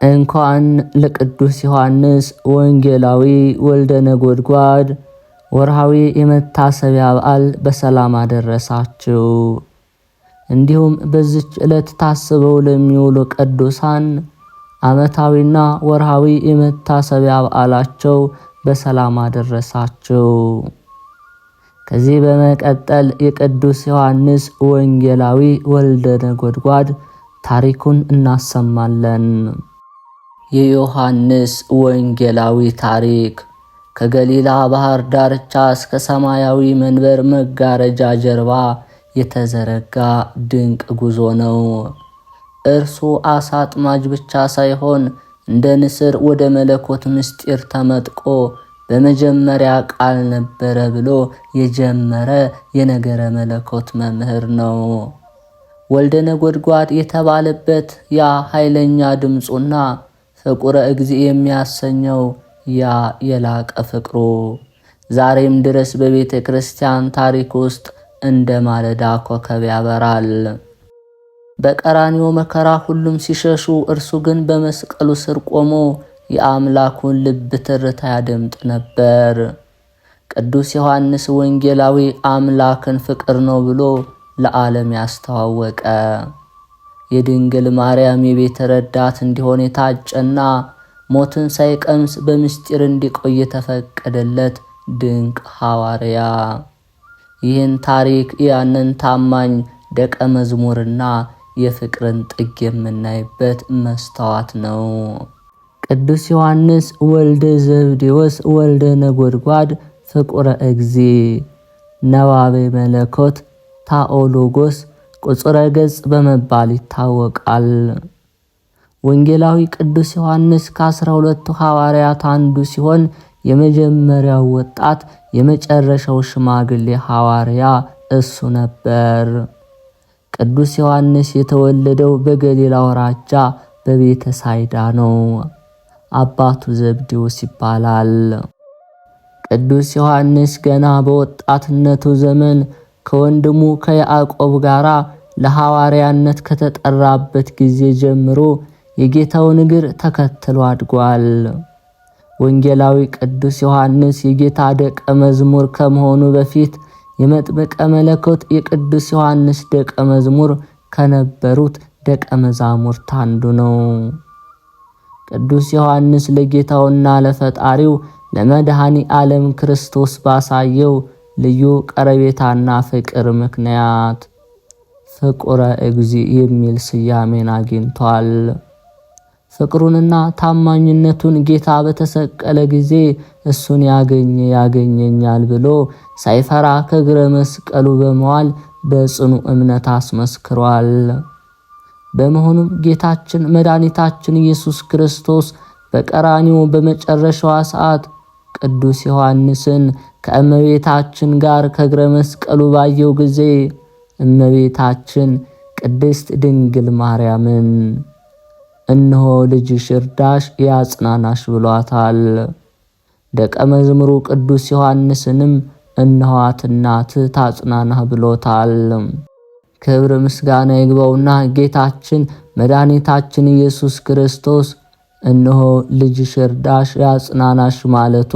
እንኳን ለቅዱስ ዮሐንስ ወንጌላዊ ወልደ ነጎድጓድ ወርሃዊ የመታሰቢያ በዓል በሰላም አደረሳችሁ። እንዲሁም በዚች ዕለት ታስበው ለሚውሉ ቅዱሳን ዓመታዊና ወርሃዊ የመታሰቢያ በዓላቸው በሰላም አደረሳችሁ። ከዚህ በመቀጠል የቅዱስ ዮሐንስ ወንጌላዊ ወልደ ነጎድጓድ ታሪኩን እናሰማለን። የዮሐንስ ወንጌላዊ ታሪክ ከገሊላ ባህር ዳርቻ እስከ ሰማያዊ መንበር መጋረጃ ጀርባ የተዘረጋ ድንቅ ጉዞ ነው። እርሱ አሳ አጥማጅ ብቻ ሳይሆን እንደ ንስር ወደ መለኮት ምስጢር ተመጥቆ በመጀመሪያ ቃል ነበረ ብሎ የጀመረ የነገረ መለኮት መምህር ነው። ወልደ ነጎድጓድ የተባለበት ያ ኃይለኛ ድምፁና ፍቁረ እግዚእ የሚያሰኘው ያ የላቀ ፍቅሩ ዛሬም ድረስ በቤተ ክርስቲያን ታሪክ ውስጥ እንደ ማለዳ ኮከብ ያበራል። በቀራንዮ መከራ ሁሉም ሲሸሹ፣ እርሱ ግን በመስቀሉ ስር ቆሞ የአምላኩን ልብ ትርታ ያደምጥ ነበር። ቅዱስ ዮሐንስ ወንጌላዊ አምላክን ፍቅር ነው ብሎ ለዓለም ያስተዋወቀ የድንግል ማርያም የቤት ረዳት እንዲሆን የታጨና ሞትን ሳይቀምስ በምስጢር እንዲቆይ የተፈቀደለት ድንቅ ሐዋርያ። ይህን ታሪክ ያንን ታማኝ ደቀ መዝሙርና የፍቅርን ጥግ የምናይበት መስተዋት ነው። ቅዱስ ዮሐንስ ወልደ ዘብዴዎስ ወልደ ነጎድጓድ ፍቁረ እግዚእ ነባቤ መለኮት ታኦሎጎስ ቁጽረ ገጽ በመባል ይታወቃል። ወንጌላዊ ቅዱስ ዮሐንስ ከ12ቱ ሐዋርያት አንዱ ሲሆን የመጀመሪያው ወጣት የመጨረሻው ሽማግሌ ሐዋርያ እሱ ነበር። ቅዱስ ዮሐንስ የተወለደው በገሊላ አውራጃ በቤተ ሳይዳ ነው። አባቱ ዘብዴዎስ ይባላል። ቅዱስ ዮሐንስ ገና በወጣትነቱ ዘመን ከወንድሙ ከያዕቆብ ጋር ለሐዋርያነት ከተጠራበት ጊዜ ጀምሮ የጌታውን እግር ተከትሎ አድጓል። ወንጌላዊ ቅዱስ ዮሐንስ የጌታ ደቀ መዝሙር ከመሆኑ በፊት የመጥምቀ መለኮት የቅዱስ ዮሐንስ ደቀ መዝሙር ከነበሩት ደቀ መዛሙርት አንዱ ነው። ቅዱስ ዮሐንስ ለጌታውና ለፈጣሪው ለመድኃኔ ዓለም ክርስቶስ ባሳየው ልዩ ቀረቤታና ፍቅር ምክንያት ፍቁረ እግዚእ የሚል ስያሜን አግኝቷል። ፍቅሩንና ታማኝነቱን ጌታ በተሰቀለ ጊዜ እሱን ያገኘኛል ብሎ ሳይፈራ ከእግረ መስቀሉ በመዋል በጽኑ እምነት አስመስክሯል። በመሆኑም ጌታችን መድኃኒታችን ኢየሱስ ክርስቶስ በቀራንዮ በመጨረሻዋ ሰዓት ቅዱስ ዮሐንስን ከእመቤታችን ጋር ከእግረ መስቀሉ ባየው ጊዜ እመቤታችን ቅድስት ድንግል ማርያምን እነሆ ልጅሽ እርዳሽ ያጽናናሽ ብሏታል። ደቀ መዝሙሩ ቅዱስ ዮሐንስንም እነኋት እናትህ ታጽናናህ ብሎታል። ክብር ምስጋና ይግባውና ጌታችን መድኃኒታችን ኢየሱስ ክርስቶስ እነሆ ልጅሽ እርዳሽ ያጽናናሽ ማለቱ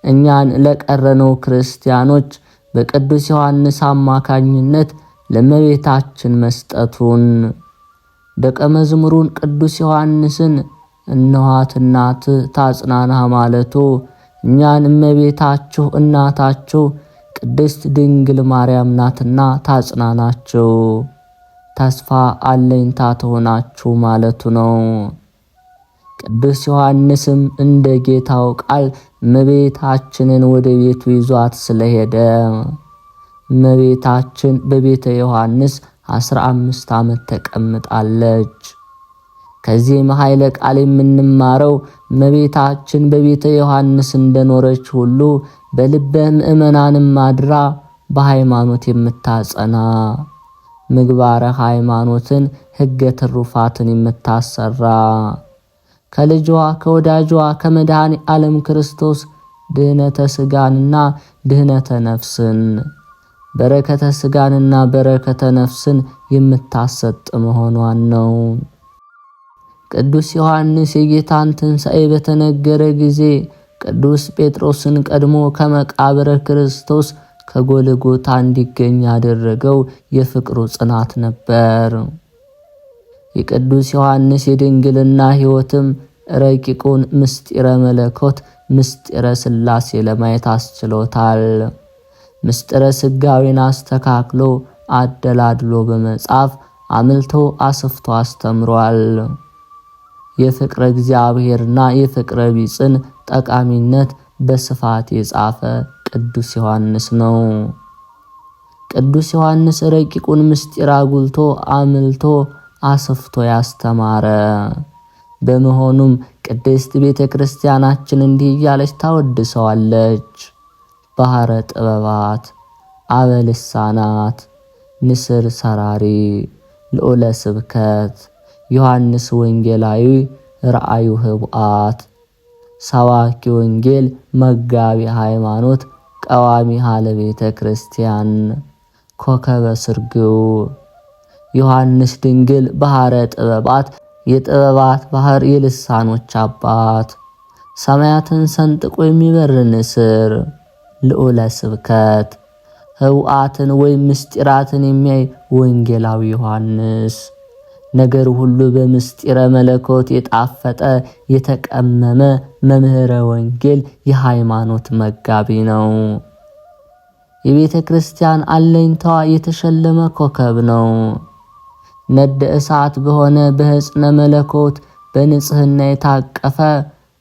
እኛን ለቀረነው ክርስቲያኖች በቅዱስ ዮሐንስ አማካኝነት ለእመቤታችን መስጠቱን፣ ደቀ መዝሙሩን ቅዱስ ዮሐንስን እነኋት እናትህ ታጽናናህ ማለቱ እኛን እመቤታችሁ እናታችሁ ቅድስት ድንግል ማርያም ናትና ታጽናናችሁ፣ ተስፋ አለኝታ ትሆናችሁ ማለቱ ነው። ቅዱስ ዮሐንስም እንደ ጌታው ቃል እመቤታችንን ወደ ቤቱ ይዟት ስለሄደ እመቤታችን በቤተ ዮሐንስ 15 ዓመት ተቀምጣለች። ከዚህም ኃይለ ቃል የምንማረው እመቤታችን በቤተ ዮሐንስ እንደኖረች ሁሉ በልበ ምእመናንም አድራ በሃይማኖት የምታጸና ምግባረ ሃይማኖትን ሕገ ትሩፋትን የምታሰራ ከልጇ ከወዳጇ ከመድኃኔ ዓለም ክርስቶስ ድህነተ ሥጋንና ድህነተ ነፍስን በረከተ ሥጋንና በረከተ ነፍስን የምታሰጥ መሆኗን ነው። ቅዱስ ዮሐንስ የጌታን ትንሣኤ በተነገረ ጊዜ ቅዱስ ጴጥሮስን ቀድሞ ከመቃብረ ክርስቶስ ከጎልጎታ እንዲገኝ ያደረገው የፍቅሩ ጽናት ነበር። የቅዱስ ዮሐንስ የድንግልና ሕይወትም ረቂቁን ምስጢረ መለኮት ምስጢረ ሥላሴ ለማየት አስችሎታል። ምስጢረ ሥጋዌን አስተካክሎ አደላድሎ በመጻፍ አምልቶ አስፍቶ አስተምሯል። የፍቅረ እግዚአብሔርና የፍቅረ ቢጽን ጠቃሚነት በስፋት የጻፈ ቅዱስ ዮሐንስ ነው። ቅዱስ ዮሐንስ ረቂቁን ምስጢር አጉልቶ አምልቶ አስፍቶ ያስተማረ በመሆኑም ቅድስት ቤተ ክርስቲያናችን እንዲህ እያለች ታወድሰዋለች። ባህረ ጥበባት፣ አበ ልሳናት፣ ንስር ሰራሪ፣ ልዑለ ስብከት፣ ዮሐንስ ወንጌላዊ፣ ራእዩ ህቡአት፣ ሰባኪ ወንጌል፣ መጋቢ ሃይማኖት፣ ቀዋሚ ሀለ ቤተ ክርስቲያን፣ ኮከበ ስርግው። ዮሐንስ ድንግል ባህረ ጥበባት፣ የጥበባት ባህር፣ የልሳኖች አባት፣ ሰማያትን ሰንጥቆ የሚበር ንስር፣ ልዑለ ስብከት፣ ህቡአትን ወይም ምስጢራትን የሚያይ ወንጌላዊ ዮሐንስ፣ ነገር ሁሉ በምስጢረ መለኮት የጣፈጠ የተቀመመ መምህረ ወንጌል፣ የሃይማኖት መጋቢ ነው። የቤተ ክርስቲያን አለኝታዋ የተሸለመ ኮከብ ነው። ነደ እሳት በሆነ በሕፅነ መለኮት በንጽህና የታቀፈ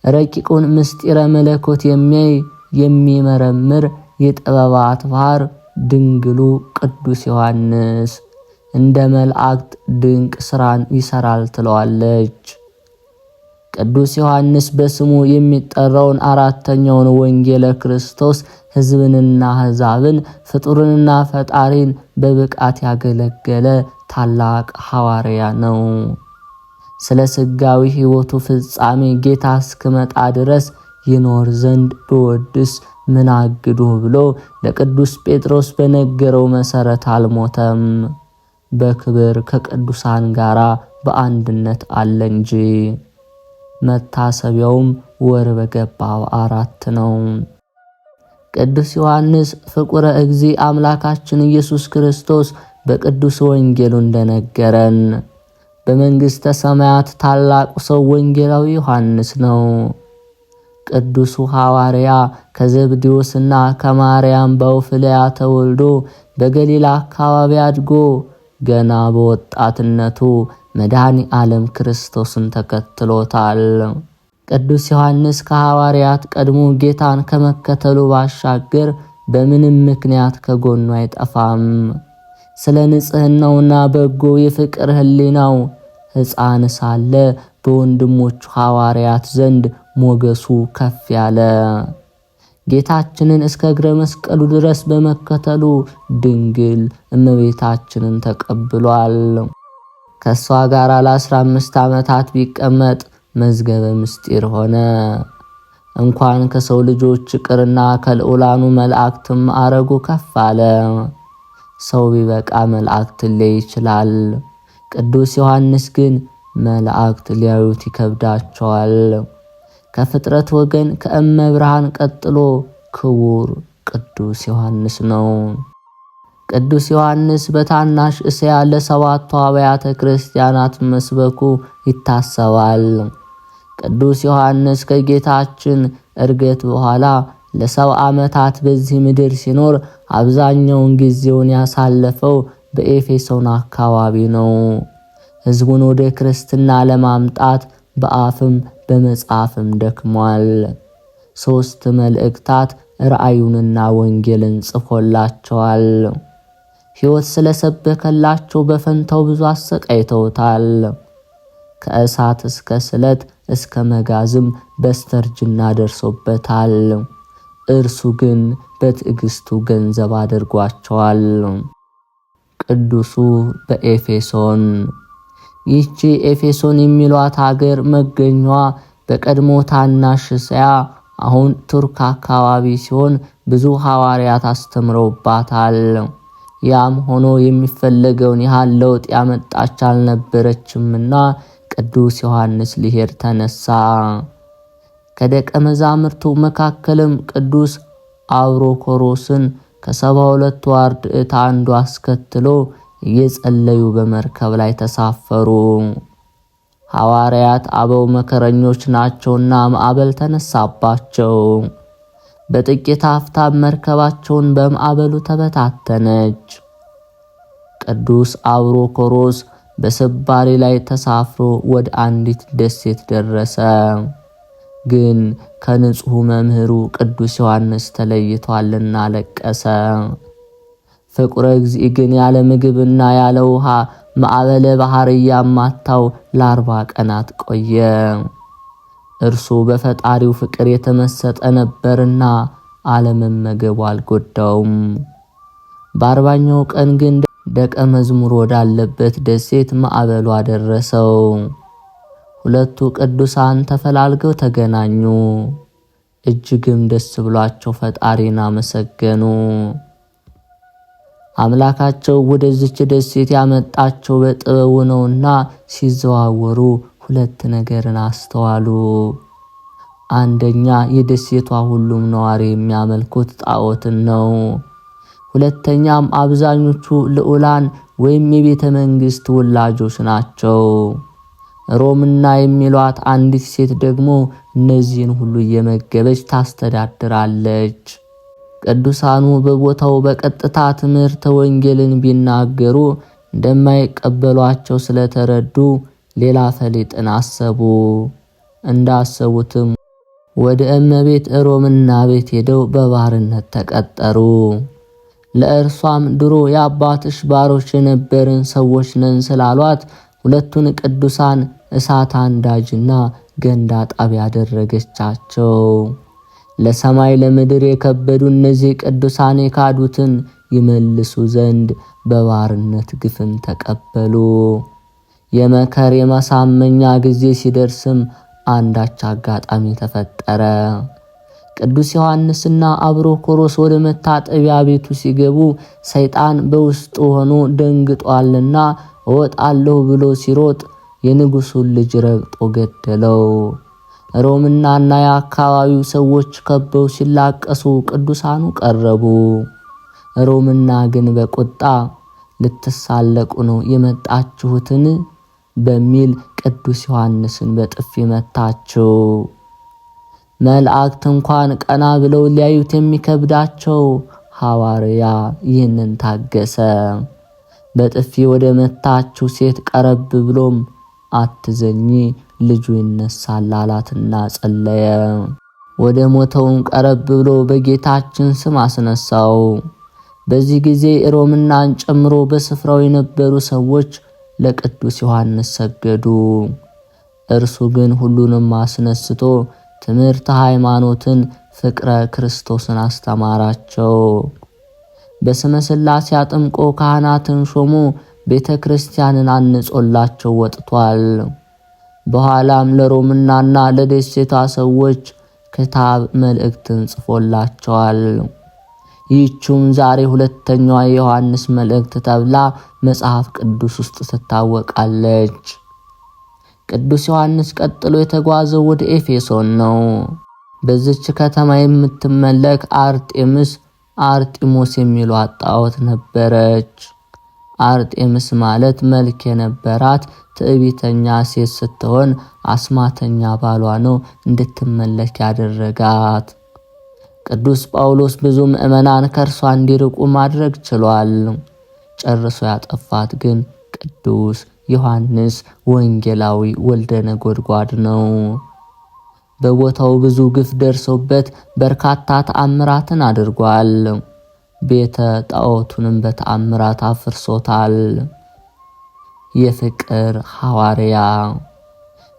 ረቂቁን ምስጢረ መለኮት የሚያይ የሚመረምር የጥበባት ባህር ድንግሉ ቅዱስ ዮሐንስ እንደ መላእክት ድንቅ ስራን ይሰራል ትለዋለች። ቅዱስ ዮሐንስ በስሙ የሚጠራውን አራተኛውን ወንጌለ ክርስቶስ ሕዝብንና አሕዛብን ፍጡርንና ፈጣሪን በብቃት ያገለገለ ታላቅ ሐዋርያ ነው። ስለ ሥጋዊ ሕይወቱ ፍጻሜ ጌታ እስክመጣ ድረስ ይኖር ዘንድ ብወድስ ምን አግዱህ ብሎ ለቅዱስ ጴጥሮስ በነገረው መሰረት አልሞተም። በክብር ከቅዱሳን ጋር በአንድነት አለ እንጂ። መታሰቢያውም ወር በገባው 4 ነው። ቅዱስ ዮሐንስ ፍቁረ እግዚእ አምላካችን ኢየሱስ ክርስቶስ በቅዱስ ወንጌሉ እንደነገረን በመንግሥተ ሰማያት ታላቁ ሰው ወንጌላዊ ዮሐንስ ነው። ቅዱሱ ሐዋርያ ከዘብዴዎስና ከማርያም በውፍልያ ተወልዶ በገሊላ አካባቢ አድጎ ገና በወጣትነቱ መድኃኔ ዓለም ክርስቶስን ተከትሎታል። ቅዱስ ዮሐንስ ከሐዋርያት ቀድሞ ጌታን ከመከተሉ ባሻገር በምንም ምክንያት ከጎኑ አይጠፋም። ስለ ንጽሕናውና በጎ የፍቅር ሕሊናው ሕፃን ሳለ በወንድሞቹ ሐዋርያት ዘንድ ሞገሱ ከፍ ያለ፣ ጌታችንን እስከ እግረ መስቀሉ ድረስ በመከተሉ ድንግል እመቤታችንን ተቀብሏል። ከሷ ጋር ለ15 ዓመታት ቢቀመጥ መዝገበ ምስጢር ሆነ። እንኳን ከሰው ልጆች ቅርና ከልዑላኑ መላእክትም አረጉ ከፍ አለ። ሰው ቢበቃ መላእክት ሊያይ ይችላል። ቅዱስ ዮሐንስ ግን መላእክት ሊያዩት ይከብዳቸዋል። ከፍጥረት ወገን ከእመ ብርሃን ቀጥሎ ክቡር ቅዱስ ዮሐንስ ነው። ቅዱስ ዮሐንስ በታናሽ እስያ ለ7 አብያተ ክርስቲያናት መስበኩ ይታሰባል። ቅዱስ ዮሐንስ ከጌታችን እርገት በኋላ ለ70 ዓመታት በዚህ ምድር ሲኖር አብዛኛውን ጊዜውን ያሳለፈው በኤፌሶን አካባቢ ነው። ሕዝቡን ወደ ክርስትና ለማምጣት በአፍም በመጽሐፍም ደክሟል። 3 መልእክታት ራእዩንና ወንጌልን ጽፎላቸዋል። ሕይወት ስለሰበከላቸው በፈንታው ብዙ አሰቃይተውታል። ከእሳት እስከ ስለት እስከ መጋዝም በስተርጅና ደርሶበታል። እርሱ ግን በትዕግስቱ ገንዘብ አድርጓቸዋል። ቅዱሱ በኤፌሶን። ይህቺ ኤፌሶን የሚሏት ሀገር መገኛዋ በቀድሞ ታናሽ እስያ አሁን ቱርክ አካባቢ ሲሆን ብዙ ሐዋርያት አስተምረውባታል። ያም ሆኖ የሚፈለገውን ያህል ለውጥ ያመጣች አልነበረችምና ቅዱስ ዮሐንስ ሊሄድ ተነሳ። ከደቀ መዛሙርቱ መካከልም ቅዱስ አብሮኮሮስን ከ72 አርድእት አንዱ አስከትሎ እየጸለዩ በመርከብ ላይ ተሳፈሩ። ሐዋርያት አበው መከረኞች ናቸውና ማዕበል ተነሳባቸው። በጥቂት አፍታም መርከባቸውን በማዕበሉ ተበታተነች። ቅዱስ አብሮኮሮስ በስባሪ ላይ ተሳፍሮ ወደ አንዲት ደሴት ደረሰ። ግን ከንጹሕ መምህሩ ቅዱስ ዮሐንስ ተለይቷልና ለቀሰ። ፍቁረ እግዚእ ግን ያለ ምግብና ያለ ውሃ ማዕበለ ባህር እያማታው ለ40 ቀናት ቆየ። እርሱ በፈጣሪው ፍቅር የተመሰጠ ነበርና አለመመገቡ አልጎዳውም። በ40ኛው ቀን ግን ደቀ መዝሙር ወዳለበት ደሴት ማዕበሉ አደረሰው። ሁለቱ ቅዱሳን ተፈላልገው ተገናኙ። እጅግም ደስ ብሏቸው ፈጣሪን አመሰገኑ። አምላካቸው ወደዚች ደሴት ያመጣቸው በጥበቡ ነውና ሲዘዋወሩ 2 ነገርን አስተዋሉ። አንደኛ የደሴቷ ሁሉም ነዋሪ የሚያመልኩት ጣዖትን ነው። ሁለተኛም አብዛኞቹ ልዑላን ወይም የቤተ መንግስት ወላጆች ናቸው። ሮምና የሚሏት አንዲት ሴት ደግሞ እነዚህን ሁሉ እየመገበች ታስተዳድራለች። ቅዱሳኑ በቦታው በቀጥታ ትምህርተ ወንጌልን ቢናገሩ እንደማይቀበሏቸው ስለተረዱ ሌላ ፈሊጥን አሰቡ። እንዳሰቡትም ወደ እመቤት ሮምና ቤት ሄደው በባርነት ተቀጠሩ። ለእርሷም ድሮ የአባትሽ ባሮች የነበርን ሰዎች ነን ስላሏት 2ቱን ቅዱሳን እሳት አንዳጅና ገንዳ ጣቢ ያደረገቻቸው። ለሰማይ ለምድር የከበዱ እነዚህ ቅዱሳን የካዱትን ይመልሱ ዘንድ በባርነት ግፍን ተቀበሉ። የመከር የማሳመኛ ጊዜ ሲደርስም አንዳች አጋጣሚ ተፈጠረ። ቅዱስ ዮሐንስና አብሮኮሮስ ወደ መታጠቢያ ቤቱ ሲገቡ ሰይጣን በውስጡ ሆኖ ደንግጧልና እወጣለሁ ብሎ ሲሮጥ የንጉሱን ልጅ ረግጦ ገደለው። ሮምናና የአካባቢው ሰዎች ከበው ሲላቀሱ ቅዱሳኑ ቀረቡ። ሮምና ግን በቁጣ ልትሳለቁ ነው የመጣችሁትን በሚል ቅዱስ ዮሐንስን በጥፊ መታቸው። መላእክት እንኳን ቀና ብለው ሊያዩት የሚከብዳቸው ሐዋርያ ይህንን ታገሰ። በጥፊ ወደ መታችው ሴት ቀረብ ብሎም አትዘኚ ልጁ ይነሳል አላትና ጸለየ። ወደ ሞተውን ቀረብ ብሎ በጌታችን ስም አስነሳው። በዚህ ጊዜ ሮምናን ጨምሮ በስፍራው የነበሩ ሰዎች ለቅዱስ ዮሐንስ ሰገዱ። እርሱ ግን ሁሉንም አስነስቶ ትምህርተ ሃይማኖትን፣ ፍቅረ ክርስቶስን አስተማራቸው። በስመ ሥላሴ አጥምቆ ካህናትን ሾሞ ቤተ ክርስቲያንን አንጾላቸው ወጥቷል። በኋላም ለሮምናና ለደሴቷ ሰዎች ክታብ መልእክትን ጽፎላቸዋል። ይህችም ዛሬ 2ኛዋ የዮሐንስ መልእክት ተብላ መጽሐፍ ቅዱስ ውስጥ ትታወቃለች። ቅዱስ ዮሐንስ ቀጥሎ የተጓዘው ወደ ኤፌሶን ነው። በዚች ከተማ የምትመለክ አርጤምስ፣ አርጢሞስ የሚሏት ጣዖት ነበረች። አርጤምስ ማለት መልክ የነበራት ትዕቢተኛ ሴት ስትሆን አስማተኛ ባሏ ነው እንድትመለክ ያደረጋት። ቅዱስ ጳውሎስ ብዙ ምዕመናን ከእርሷ እንዲርቁ ማድረግ ችሏል። ጨርሶ ያጠፋት ግን ቅዱስ ዮሐንስ ወንጌላዊ ወልደ ነጎድጓድ ነው። በቦታው ብዙ ግፍ ደርሶበት በርካታ ተአምራትን አድርጓል። ቤተ ጣዖቱንም በተአምራት አፍርሶታል። የፍቅር ሐዋርያ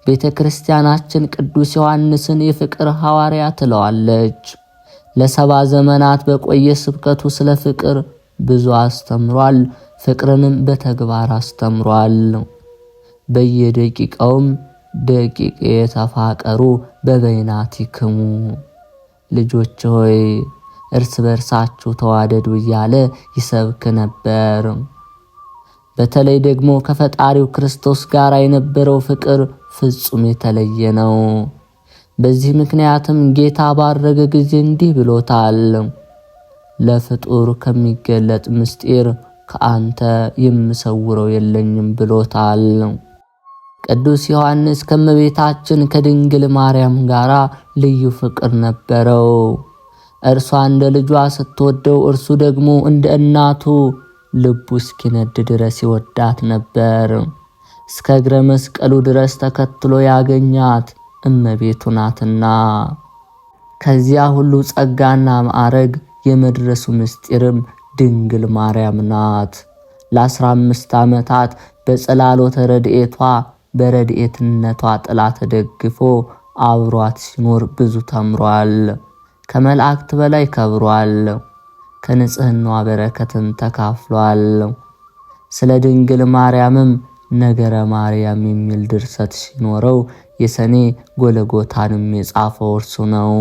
ቤተ ክርስቲያናችን ቅዱስ ዮሐንስን የፍቅር ሐዋርያ ትለዋለች። ለ70 ዘመናት በቆየ ስብከቱ ስለ ፍቅር ብዙ አስተምሯል። ፍቅርንም በተግባር አስተምሯል። በየደቂቃውም ደቂቅ የተፋቀሩ በበይናቲክሙ ልጆች ሆይ እርስ በርሳችሁ ተዋደዱ እያለ ይሰብክ ነበር። በተለይ ደግሞ ከፈጣሪው ክርስቶስ ጋር የነበረው ፍቅር ፍጹም የተለየ ነው። በዚህ ምክንያትም ጌታ ባረገ ጊዜ እንዲህ ብሎታል፣ ለፍጡር ከሚገለጥ ምስጢር ከአንተ የምሰውረው የለኝም ብሎታል። ቅዱስ ዮሐንስ ከእመቤታችን ከድንግል ማርያም ጋር ልዩ ፍቅር ነበረው። እርሷ እንደ ልጇ ስትወደው፣ እርሱ ደግሞ እንደ እናቱ ልቡ እስኪነድ ድረስ ይወዳት ነበር። እስከ እግረ መስቀሉ ድረስ ተከትሎ ያገኛት እመቤቱ ናትና። ከዚያ ሁሉ ጸጋና ማዕረግ የመድረሱ ምስጢርም ድንግል ማርያም ናት። ለ15 ዓመታት በጸላሎተ ረድኤቷ በረድኤትነቷ ጥላ ተደግፎ አብሯት ሲኖር ብዙ ተምሯል። ከመላእክት በላይ ከብሯል። ከንጽህናዋ በረከትን ተካፍሏል። ስለ ድንግል ማርያምም ነገረ ማርያም የሚል ድርሰት ሲኖረው የሰኔ ጎለጎታንም የጻፈው እርሱ ነው።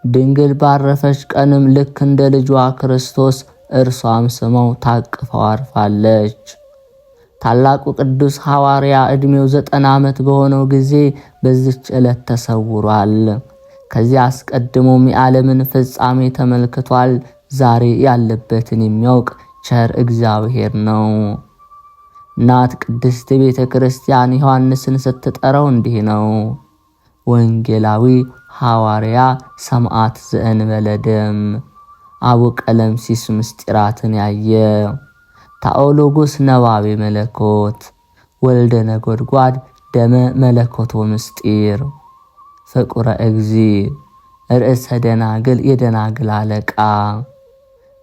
ድንግል ባረፈች ቀንም ልክ እንደ ልጇ ክርስቶስ እርሷም ስመው ታቅፈው አርፋለች። ታላቁ ቅዱስ ሐዋርያ ዕድሜው 90 ዓመት በሆነው ጊዜ በዚች ዕለት ተሰውሯል። ከዚያ አስቀድሞም የዓለምን ፍጻሜ ተመልክቷል። ዛሬ ያለበትን የሚያውቅ ቸር እግዚአብሔር ነው። እናት ቅድስት ቤተ ክርስቲያን ዮሐንስን ስትጠራው እንዲህ ነው፣ ወንጌላዊ ሐዋርያ ሰማዕት ዘእንበለ ደም፣ አቡ ቀለምሲስ ምስጢራትን ያየ፣ ታኦሎጎስ ነባቤ መለኮት፣ ወልደ ነጎድጓድ ደመ መለኮት ወምስጢር፣ ፍቁረ እግዚ ርእሰ ደናግል የደናግል አለቃ፣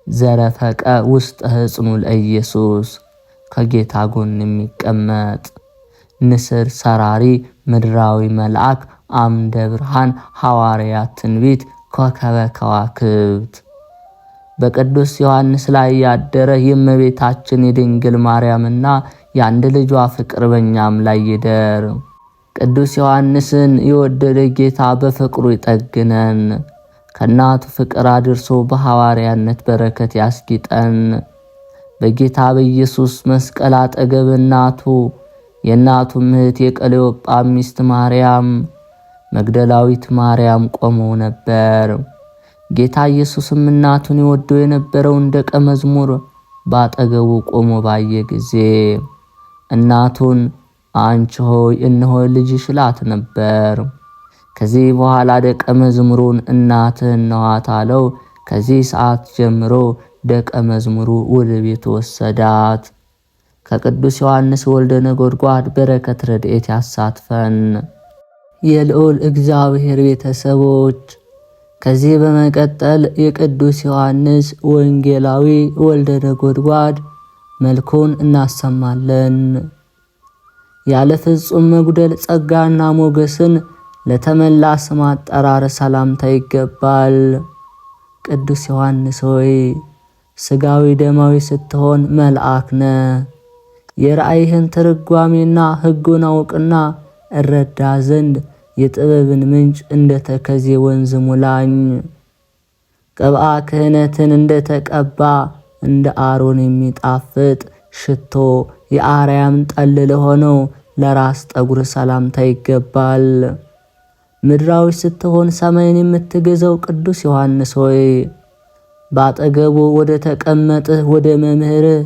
ዘረፈቀ ውስጥ ሕጽኑ ለኢየሱስ ከጌታ ጎን የሚቀመጥ ንስር ሰራሪ ምድራዊ መልአክ አምደ ብርሃን ሐዋርያት ትንቢት ኮከበ ከዋክብት በቅዱስ ዮሐንስ ላይ ያደረ የእመቤታችን የድንግል ማርያምና የአንድ ልጇ ፍቅር በእኛም ላይ ይደር። ቅዱስ ዮሐንስን የወደደ ጌታ በፍቅሩ ይጠግነን፣ ከእናቱ ፍቅር አድርሶ በሐዋርያነት በረከት ያስጊጠን። በጌታ በኢየሱስ መስቀል አጠገብ የእናቱ እህት የቀሌዮጳ ሚስት ማርያም፣ መግደላዊት ማርያም ቆመው ነበር። ጌታ ኢየሱስም እናቱን ይወደው የነበረውን ደቀ መዝሙር ባጠገቡ ቆሞ ባየ ጊዜ እናቱን አንቺ ሆይ እነሆ ልጅሽ ይላት ነበር። ከዚህ በኋላ ደቀ መዝሙሩን እናትህ ነዋት አለው። ከዚህ ሰዓት ጀምሮ ደቀ መዝሙሩ ወደ ቤቱ ወሰዳት። ከቅዱስ ዮሐንስ ወልደ ነጎድጓድ በረከት ረድኤት ያሳትፈን። የልዑል እግዚአብሔር ቤተሰቦች፣ ከዚህ በመቀጠል የቅዱስ ዮሐንስ ወንጌላዊ ወልደ ነጎድጓድ መልኩን እናሰማለን። ያለ ፍጹም መጉደል ጸጋና ሞገስን ለተመላ ስም አጠራር ሰላምታ ይገባል። ቅዱስ ዮሐንስ ሆይ ስጋዊ ደማዊ ስትሆን መልአክ ነህ። የራእይህን ትርጓሜና ሕጉን አውቅና እረዳ ዘንድ የጥበብን ምንጭ እንደ ተከዜ ወንዝ ሙላኝ። ቅብአ ክህነትን እንደ ተቀባ እንደ አሮን የሚጣፍጥ ሽቶ የአርያም ጠል ለሆነው ለራስ ጠጉር ሰላምታ ይገባል። ምድራዊ ስትሆን ሰማይን የምትገዛው ቅዱስ ዮሐንስ ሆይ ባጠገቡ ወደ ተቀመጥህ ወደ መምህርህ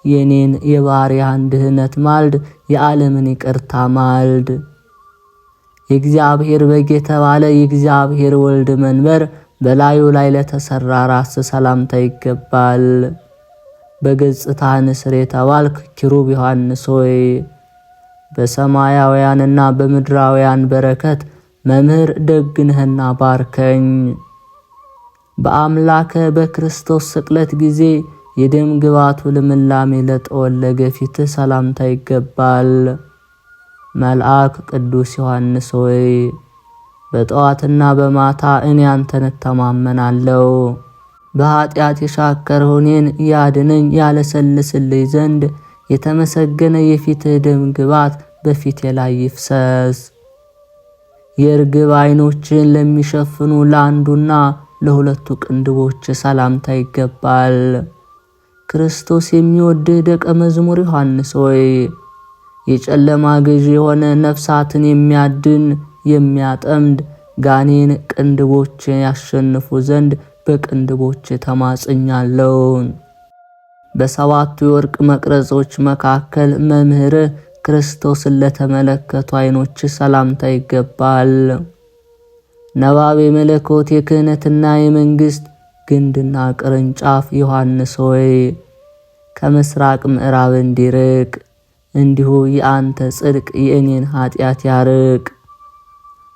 የኔን የባሪያህን ድህነት ማልድ፣ የዓለምን ይቅርታ ማልድ። የእግዚአብሔር በግ የተባለ የእግዚአብሔር ወልድ መንበር በላዩ ላይ ለተሰራ ራስ ሰላምታ ይገባል። በገጽታ ንስር የተባልክ ኪሩብ ዮሐንስ ሆይ በሰማያውያንና በምድራውያን በረከት መምህር ደግነህና ባርከኝ። በአምላከ በክርስቶስ ስቅለት ጊዜ የደም ግባቱ ልምላሜ ለጠወለገ ፊትህ ሰላምታ ይገባል። መልአክ ቅዱስ ዮሐንስ ሆይ በጠዋትና በማታ እኔ አንተን እተማመናለሁ። በኃጢአት የሻከርሁ እኔን ያድነኝ ያለሰልስልኝ ዘንድ የተመሰገነ የፊትህ ደም ግባት በፊቴ ላይ ይፍሰስ። የርግብ ዓይኖችን ለሚሸፍኑ ለአንዱና ለሁለቱ ቅንድቦች ሰላምታ ይገባል። ክርስቶስ የሚወድህ ደቀ መዝሙር ዮሐንስ ሆይ የጨለማ ገዢ የሆነ ነፍሳትን የሚያድን የሚያጠምድ ጋኔን ቅንድቦች ያሸንፉ ዘንድ በቅንድቦች ተማጽኛለሁ። በሰባቱ የወርቅ መቅረዞች መካከል መምህር ክርስቶስን ለተመለከቱ ዓይኖች ሰላምታ ይገባል። ነባቤ መለኮት የክህነትና የመንግስት ግንድና ቅርንጫፍ ዮሐንስ ሆይ ከምስራቅ ምዕራብ እንዲርቅ እንዲሁ የአንተ ጽድቅ የእኔን ኃጢአት ያርቅ።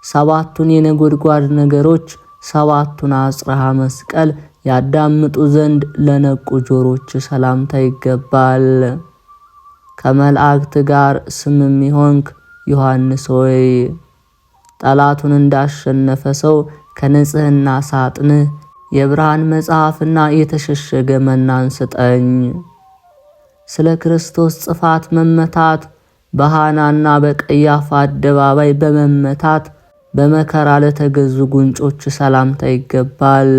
ሰባቱን የነጎድጓድ ነገሮች ሰባቱን አጽርሃ መስቀል ያዳምጡ ዘንድ ለነቁ ጆሮች ሰላምታ ይገባል። ከመላእክት ጋር ስምም ይሆንክ ዮሐንስ ሆይ ጠላቱን እንዳሸነፈ ሰው ከንጽህና ሳጥንህ የብርሃን መጽሐፍና የተሸሸገ መናን ስጠኝ። ስለ ክርስቶስ ጽፋት መመታት በሃናና በቀያፋ አደባባይ በመመታት በመከራ ለተገዙ ጉንጮች ሰላምታ ይገባል።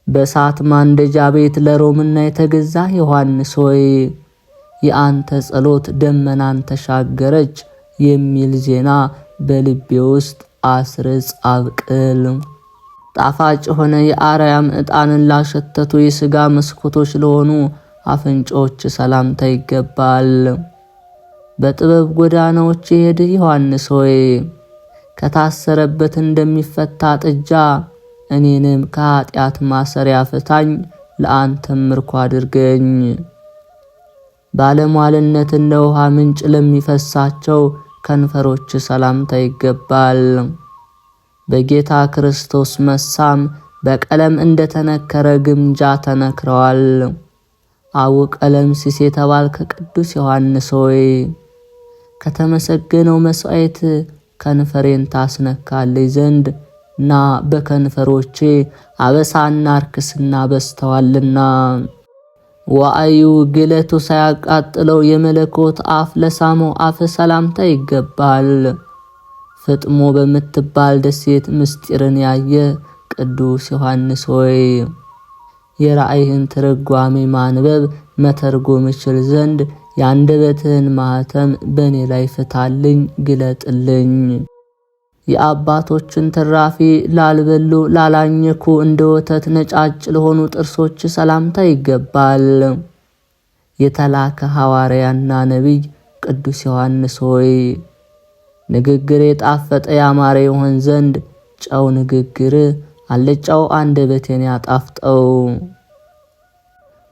በእሳት ማንደጃ ቤት ለሮምና የተገዛ ዮሐንስ ሆይ የአንተ ጸሎት ደመናን ተሻገረች የሚል ዜና በልቤ ውስጥ አስርጽ አብቅል። ጣፋጭ ሆነ የአርያም ዕጣንን ላሸተቱ የሥጋ መስኮቶች ለሆኑ አፍንጮች ሰላምታ ይገባል። በጥበብ ጎዳናዎች የሄድህ ዮሐንስ ሆይ ከታሰረበት እንደሚፈታ ጥጃ እኔንም ከኃጢአት ማሰሪያ ፍታኝ፣ ለአንተም ምርኮ አድርገኝ። ባለሟልነት እንደ ውሃ ምንጭ ለሚፈሳቸው ከንፈሮች ሰላምታ ይገባል። በጌታ ክርስቶስ መሳም በቀለም እንደተነከረ ግምጃ ተነክረዋል። አቡ ቀለምሲስ የተባልክ ቅዱስ ዮሐንስ ሆይ ከተመሰገነው መስዋዕት ከንፈሬን ታስነካልኝ ዘንድ ና፣ በከንፈሮቼ አበሳና ርክስና በስተዋልና። ዋአዩ ግለቱ ሳያቃጥለው የመለኮት አፍ ለሳመው አፍ ሰላምታ ይገባል። ፍጥሞ በምትባል ደሴት ምስጢርን ያየ ቅዱስ ዮሐንስ ሆይ የራእይህን ትርጓሜ ማንበብ መተርጎም እችል ዘንድ የአንደበትህን ማኅተም በእኔ ላይ ፍታልኝ፣ ግለጥልኝ። የአባቶችን ትራፊ ላልበሉ ላላኘኩ እንደ ወተት ነጫጭ ለሆኑ ጥርሶች ሰላምታ ይገባል። የተላከ ሐዋርያና ነቢይ ቅዱስ ዮሐንስ ሆይ ንግግር የጣፈጠ ያማረ ይሆን ዘንድ ጨው ንግግር አልጫው አንደበቴን ያጣፍጠው።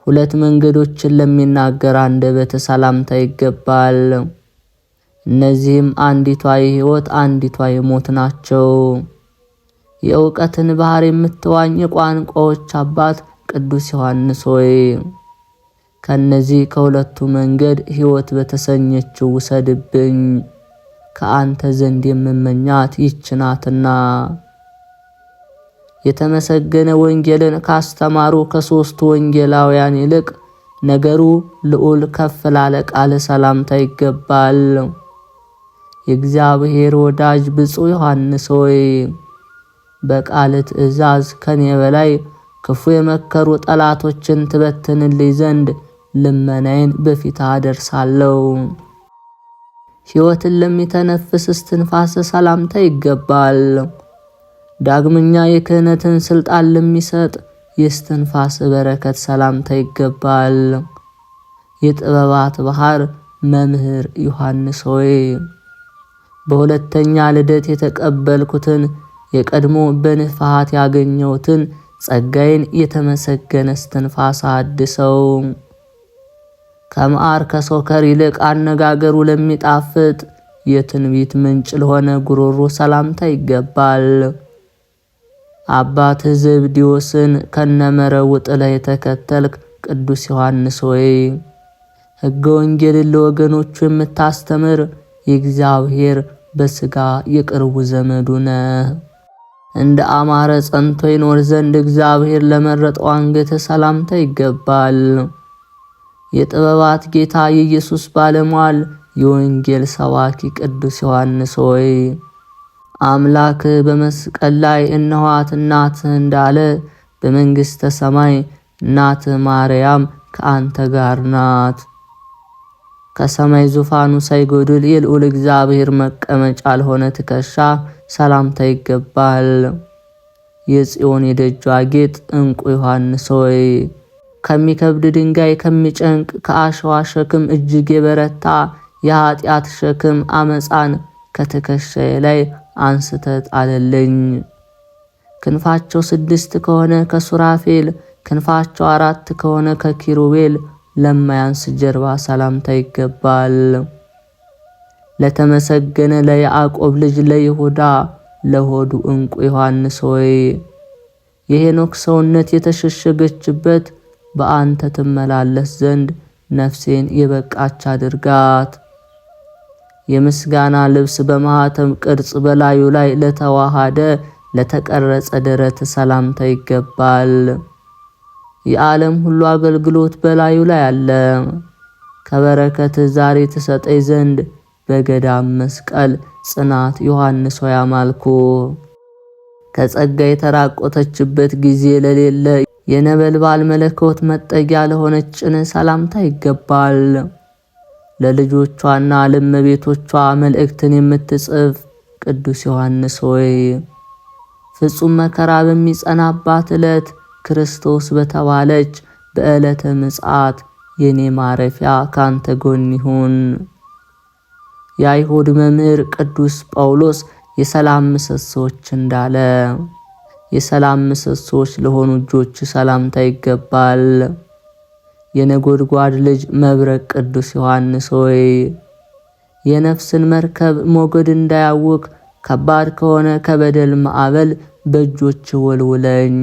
ሁለት መንገዶችን ለሚናገር አንደበት ሰላምታ ይገባል። እነዚህም አንዲቷ የሕይወት አንዲቷ የሞት ናቸው። የእውቀትን ባህር የምትዋኝ የቋንቋዎች አባት ቅዱስ ዮሐንስ ሆይ ከነዚህ ከሁለቱ መንገድ ሕይወት በተሰኘችው ውሰድብኝ፣ ከአንተ ዘንድ የምመኛት ይችናትና። የተመሰገነ ወንጌልን ካስተማሩ ከሦስቱ ወንጌላውያን ይልቅ ነገሩ ልዑል ከፍ ላለ ቃል ሰላምታ ይገባል። የእግዚአብሔር ወዳጅ ብፁዕ ዮሐንስ ሆይ በቃል ትእዛዝ ከኔ በላይ ክፉ የመከሩ ጠላቶችን ትበትንልኝ ዘንድ ልመናዬን በፊት አደርሳለሁ። ሕይወትን ለሚተነፍስ እስትንፋስ ሰላምታ ይገባል። ዳግመኛ የክህነትን ስልጣን ለሚሰጥ የእስትንፋስ በረከት ሰላምታ ይገባል። የጥበባት ባህር መምህር ዮሐንስ ሆይ በሁለተኛ ልደት የተቀበልኩትን የቀድሞ በንፍሃት ያገኘሁትን ጸጋዬን የተመሰገነ እስትንፋስ አድሰው። ከመዓር ከሶከር ይልቅ አነጋገሩ ለሚጣፍጥ የትንቢት ምንጭ ለሆነ ጉሮሮ ሰላምታ ይገባል። አባትህ ዘብዴዎስን ከነመረቡ ጥለህ የተከተልክ ቅዱስ ዮሐንስ ሆይ ሕገ ወንጌልን ለወገኖቹ የምታስተምር የእግዚአብሔር በሥጋ የቅርቡ ዘመዱ ነህ። እንደ አማረ ጸንቶ ይኖር ዘንድ እግዚአብሔር ለመረጠው አንገተ ሰላምታ ይገባል። የጥበባት ጌታ የኢየሱስ ባለሟል የወንጌል ሰባኪ ቅዱስ ዮሐንስ ሆይ አምላክ በመስቀል ላይ እነኋት እናትህ እንዳለ በመንግሥተ ሰማይ እናትህ ማርያም ከአንተ ጋር ናት። ከሰማይ ዙፋኑ ሳይጎድል የልዑል እግዚአብሔር መቀመጫ ለሆነ ትከሻ ሰላምታ ይገባል። የጽዮን የደጇ ጌጥ ዕንቁ ዮሐንስ ሆይ ከሚከብድ ድንጋይ ከሚጨንቅ ከአሸዋ ሸክም እጅግ የበረታ የኃጢአት ሸክም አመፃን ከትከሻዬ ላይ አንስተ ጣለልኝ። ክንፋቸው 6 ከሆነ ከሱራፌል ክንፋቸው 4 ከሆነ ከኪሩቤል ለማያንስ ጀርባ ሰላምታ ይገባል። ለተመሰገነ ለያዕቆብ ልጅ ለይሁዳ ለሆዱ ዕንቁ ዮሐንስ ሆይ የሄኖክ ሰውነት የተሸሸገችበት በአንተ ትመላለስ ዘንድ ነፍሴን የበቃች አድርጋት። የምስጋና ልብስ በማኅተም ቅርጽ በላዩ ላይ ለተዋሃደ ለተቀረጸ ደረት ሰላምታ ይገባል። የዓለም ሁሉ አገልግሎት በላዩ ላይ አለ። ከበረከትህ ዛሬ ትሰጠኝ ዘንድ በገዳም መስቀል ጽናት ዮሐንስ ሆይ አማልኩ። ከጸጋ የተራቆተችበት ጊዜ ለሌለ የነበልባል መለኮት መጠጊያ ለሆነች ጭንህ ሰላምታ ይገባል። ለልጆቿና ለእመቤቶቿ መልእክትን የምትጽፍ ቅዱስ ዮሐንስ ሆይ ፍጹም መከራ በሚጸናባት ዕለት ክርስቶስ በተባለች በዕለተ ምጽአት የኔ ማረፊያ ካንተ ጎን ይሁን። የአይሁድ መምህር ቅዱስ ጳውሎስ የሰላም ምሰሶች እንዳለ የሰላም ምሰሶች ለሆኑ እጆች ሰላምታ ይገባል። የነጎድጓድ ልጅ መብረቅ ቅዱስ ዮሐንስ ሆይ የነፍስን መርከብ ሞገድ እንዳያውክ ከባድ ከሆነ ከበደል ማዕበል በእጆች ወልውለኝ።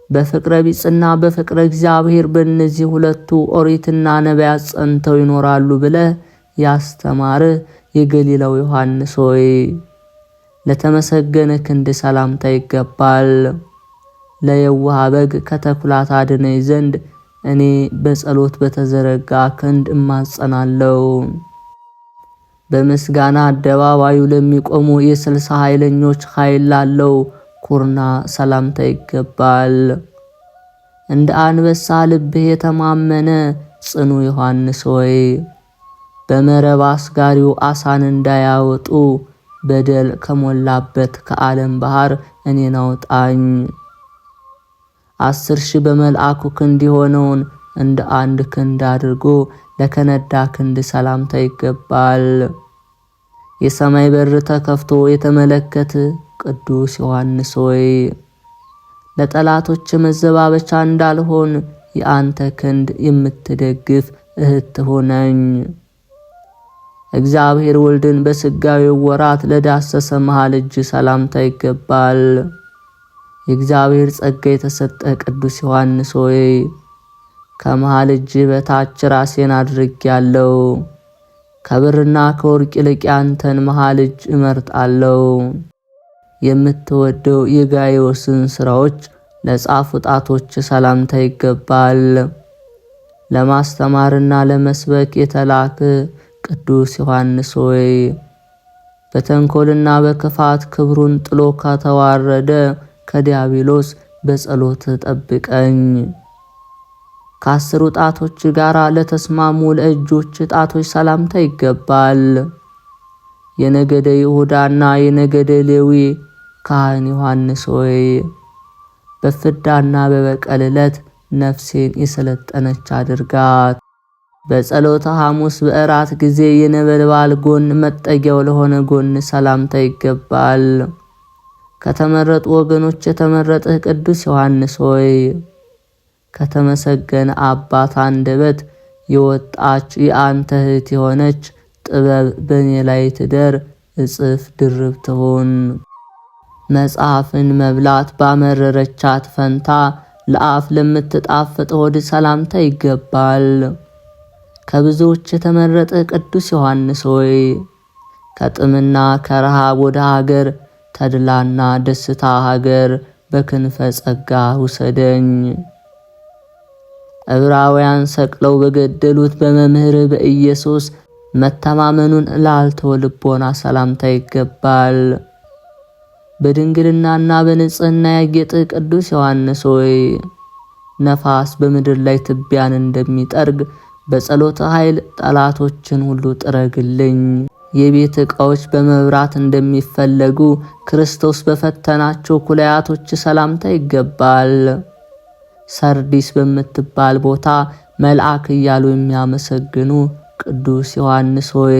በፍቅረ ቢጽና በፍቅረ እግዚአብሔር በእነዚህ ሁለቱ ኦሪትና ነቢያት ጸንተው ይኖራሉ ብለህ ያስተማርህ የገሊላው ዮሐንስ ሆይ ለተመሰገነ ክንድ ሰላምታ ይገባል። ለየዋህ በግ ከተኩላት አድነኝ ዘንድ እኔ በጸሎት በተዘረጋ ክንድ እማጸናለሁ። በምስጋና አደባባዩ ለሚቆሙ የ60 ኃይለኞች ኃይል ላለው ኩርና ሰላምታ ይገባል። እንደ አንበሳ ልብህ የተማመነ ጽኑ ዮሐንስ ሆይ በመረብ አስጋሪው አሳን እንዳያወጡ በደል ከሞላበት ከዓለም ባህር እኔን አውጣኝ። 10,000 በመልአኩ ክንድ የሆነውን እንደ አንድ ክንድ አድርጎ ለከነዳ ክንድ ሰላምታ ይገባል። የሰማይ በር ተከፍቶ የተመለከተ ቅዱስ ዮሐንስ ሆይ ለጠላቶች መዘባበቻ እንዳልሆን የአንተ ክንድ የምትደግፍ እህት ሆነኝ። እግዚአብሔር ወልድን በስጋዌው ወራት ለዳሰሰ መሃል እጅ ሰላምታ ይገባል። የእግዚአብሔር ጸጋ የተሰጠ ቅዱስ ዮሐንስ ሆይ ከመሃል እጅ በታች ራሴን አድርጌያለሁ። ከብርና ከወርቅ ይልቅ ያንተን መሃል እጅ እመርጣለሁ። የምትወደው የጋይዮስን ሥራዎች ለጻፉ ጣቶች ሰላምታ ይገባል። ለማስተማርና ለመስበክ የተላከ ቅዱስ ዮሐንስ ሆይ በተንኮልና በክፋት ክብሩን ጥሎ ከተዋረደ ከዲያብሎስ በጸሎት ጠብቀኝ። ከ10 ጣቶች ጋር ለተስማሙ ለእጆች ጣቶች ሰላምታ ይገባል። የነገደ ይሁዳና የነገደ ሌዊ ካህን ዮሐንስ ሆይ በፍዳና በበቀል ዕለት ነፍሴን የሰለጠነች አድርጋት። በጸሎተ ሐሙስ በእራት ጊዜ የነበልባል ጎን መጠጊያው ለሆነ ጎን ሰላምታ ይገባል። ከተመረጡ ወገኖች የተመረጥህ ቅዱስ ዮሐንስ ሆይ ከተመሰገነ አባት አንደበት የወጣች የአንተ እህት የሆነች ጥበብ በእኔ ላይ ትደር እጽፍ ድርብ ትሁን። መጽሐፍን መብላት ባመረረቻት ፈንታ ለአፍ ለምትጣፍጥ ሆድ ሰላምታ ይገባል። ከብዙዎች የተመረጠ ቅዱስ ዮሐንስ ሆይ ከጥምና ከረሃብ ወደ ሀገር ተድላና ደስታ ሀገር በክንፈ ጸጋ ውሰደኝ። ዕብራውያን ሰቅለው በገደሉት በመምህር በኢየሱስ መተማመኑን ላልተወ ልቦና ሰላምታ ይገባል። በድንግልናና በንጽህና ያጌጠ ቅዱስ ዮሐንስ ሆይ ነፋስ በምድር ላይ ትቢያን እንደሚጠርግ በጸሎት ኃይል ጠላቶችን ሁሉ ጥረግልኝ። የቤት ዕቃዎች በመብራት እንደሚፈለጉ ክርስቶስ በፈተናቸው ኩላያቶች ሰላምታ ይገባል። ሰርዲስ በምትባል ቦታ መልአክ እያሉ የሚያመሰግኑ ቅዱስ ዮሐንስ ሆይ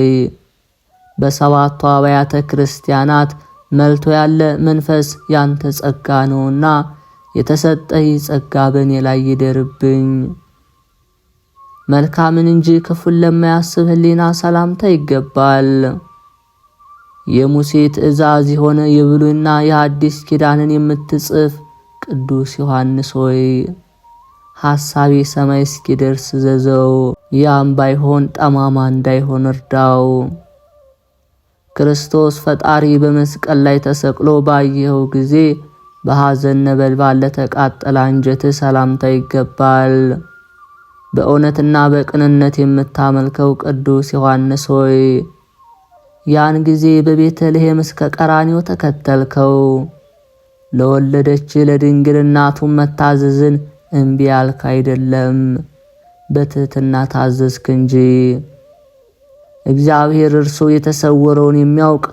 በሰባቱ አብያተ ክርስቲያናት መልቶ ያለ መንፈስ ያንተ ጸጋ ነውና የተሰጠህ ጸጋ በእኔ ላይ ይደርብኝ። መልካምን እንጂ ክፉን ለማያስብ ሕሊና ሰላምታ ይገባል። የሙሴ ትእዛዝ የሆነ የብሉይና የሐዲስ ኪዳንን የምትጽፍ ቅዱስ ዮሐንስ ሆይ ሐሳቤ ሰማይ እስኪደርስ ዘዘው፣ ያም ባይሆን ጠማማ እንዳይሆን እርዳው። ክርስቶስ ፈጣሪ በመስቀል ላይ ተሰቅሎ ባየኸው ጊዜ በሐዘን ነበልባል ለተቃጠለ አንጀትህ ሰላምታ ይገባል። በእውነትና በቅንነት የምታመልከው ቅዱስ ዮሐንስ ሆይ ያን ጊዜ በቤተልሔም እስከ ቀራንዮ ተከተልከው። ለወለደች ለድንግል እናቱን መታዘዝን እምቢ ያልክ አይደለም፣ በትህትና ታዘዝክ እንጂ። እግዚአብሔር እርሱ የተሰወረውን የሚያውቅ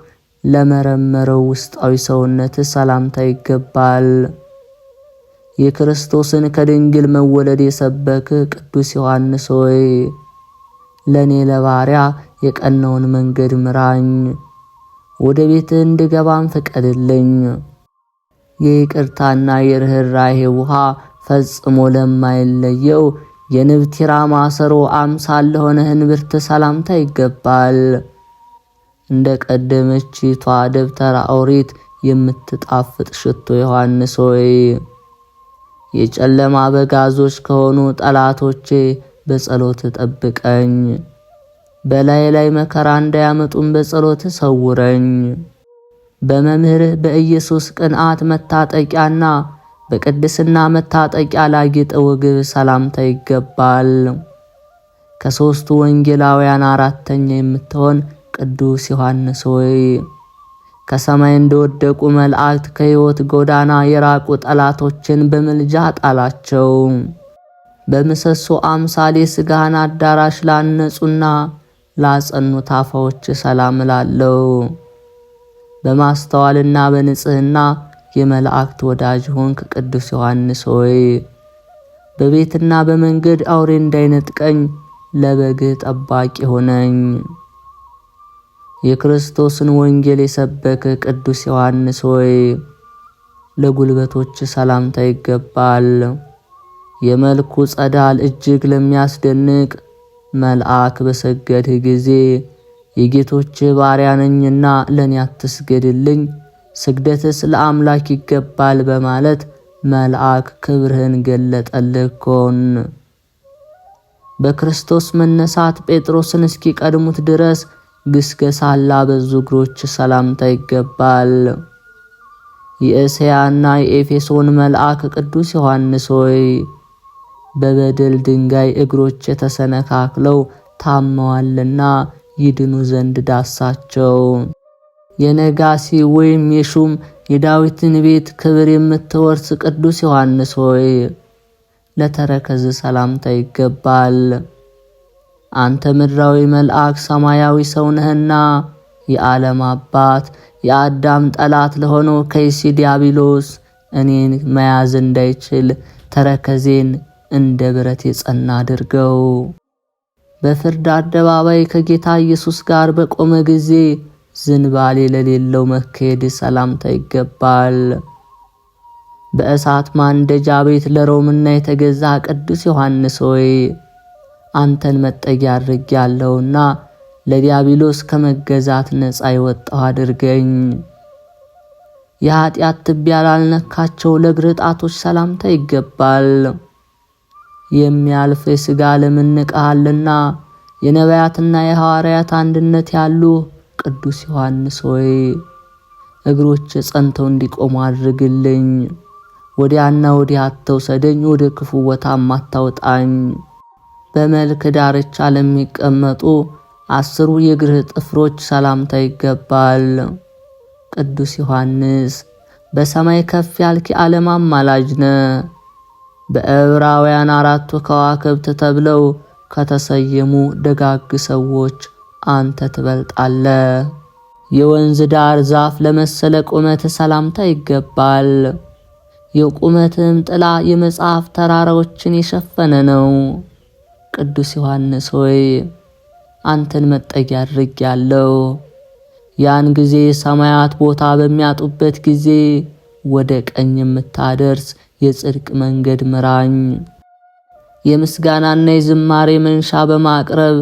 ለመረመረው ውስጣዊ ሰውነት ሰላምታ ይገባል። የክርስቶስን ከድንግል መወለድ የሰበክ ቅዱስ ዮሐንስ ሆይ ለኔ ለባሪያ የቀናውን መንገድ ምራኝ፣ ወደ ቤትህ እንድገባም ፍቀድልኝ። የይቅርታና የርኅራኄ ውሃ ፈጽሞ ለማይለየው የንብ ቲራ ማሰሮ አምሳል ለሆነ እንብርት ሰላምታ ይገባል። እንደ ቀደመችቷ ደብተራ ኦሪት የምትጣፍጥ ሽቶ ዮሐንስ ሆይ የጨለማ በጋዞች ከሆኑ ጠላቶቼ በጸሎት ጠብቀኝ። በላይ ላይ መከራ እንዳያመጡን በጸሎት ሰውረኝ። በመምህርህ በኢየሱስ ቅንዓት መታጠቂያና በቅድስና መታጠቂያ ላጌጠ ወግብ ሰላምታ ይገባል። ከሦስቱ ወንጌላውያን አራተኛ የምትሆን ቅዱስ ዮሐንስ ሆይ ከሰማይ እንደወደቁ መላእክት ከሕይወት ጎዳና የራቁ ጠላቶችን በምልጃ ጣላቸው። በምሰሶ አምሳሌ ሥጋህን አዳራሽ ላነጹና ላጸኑ ታፋዎች ሰላም እላለሁ። በማስተዋልና በንጽህና የመላእክት ወዳጅ ሆንክ ቅዱስ ዮሐንስ ሆይ በቤትና በመንገድ አውሬ እንዳይነጥቀኝ ለበግ ጠባቂ ሆነኝ። የክርስቶስን ወንጌል የሰበከ ቅዱስ ዮሐንስ ሆይ ለጉልበቶች ሰላምታ ይገባል። የመልኩ ጸዳል እጅግ ለሚያስደንቅ መልአክ በሰገድህ ጊዜ የጌቶች ባሪያ ነኝና ለኔ አትስገድልኝ፣ ስግደትስ ለአምላክ ይገባል በማለት መልአክ ክብርህን ገለጠልኮን። በክርስቶስ መነሳት ጴጥሮስን እስኪቀድሙት ድረስ ግስገሳላ በዙ እግሮች ሰላምታ ይገባል። የእስያና የኤፌሶን መልአክ ቅዱስ ዮሐንስ ሆይ በበደል ድንጋይ እግሮች ተሰነካክለው ታመዋልና ይድኑ ዘንድ ዳሳቸው። የነጋሲ ወይም የሹም የዳዊትን ቤት ክብር የምትወርስ ቅዱስ ዮሐንስ ሆይ ለተረከዝ ሰላምታ ይገባል። አንተ ምድራዊ መልአክ ሰማያዊ ሰው ነህና የዓለም አባት የአዳም ጠላት ለሆነው ከይሲ ዲያብሎስ እኔን መያዝ እንዳይችል ተረከዜን እንደ ብረት የጸና አድርገው። በፍርድ አደባባይ ከጌታ ኢየሱስ ጋር በቆመ ጊዜ ዝንባሌ ለሌለው መካሄድ ሰላምታ ይገባል። በእሳት ማንደጃ ቤት ለሮምና የተገዛ ቅዱስ ዮሐንስ ሆይ አንተን መጠጊያ አድርጌያለሁና ለዲያብሎስ ከመገዛት ነፃ የወጣሁ አድርገኝ። የኃጢአት ትቢያ ላልነካቸው ለእግር ጣቶች ሰላምታ ይገባል። የሚያልፍ የሥጋ ዓለምን ንቀሃልና የነቢያትና የሐዋርያት አንድነት ያሉ ቅዱስ ዮሐንስ ሆይ እግሮች ጸንተው እንዲቆሙ አድርግልኝ። ወዲያና ወዲያ አትውሰደኝ፣ ወደ ክፉ ቦታም አታውጣኝ። በመልክ ዳርቻ ለሚቀመጡ 10 የእግርህ ጥፍሮች ሰላምታ ይገባል። ቅዱስ ዮሐንስ በሰማይ ከፍ ያልክ የዓለም አማላጅ ነህ። በዕብራውያን 4 ከዋክብት ተብለው ከተሰየሙ ደጋግ ሰዎች አንተ ትበልጣለህ። የወንዝ ዳር ዛፍ ለመሰለ ቁመት ሰላምታ ይገባል። የቁመትም ጥላ የመጽሐፍ ተራራዎችን የሸፈነ ነው። ቅዱስ ዮሐንስ ሆይ አንተን መጠጊያ አድርጌያለሁ። ያን ጊዜ ሰማያት ቦታ በሚያጡበት ጊዜ ወደ ቀኝ የምታደርስ የጽድቅ መንገድ ምራኝ። የምስጋናና የዝማሬ መንሻ በማቅረብ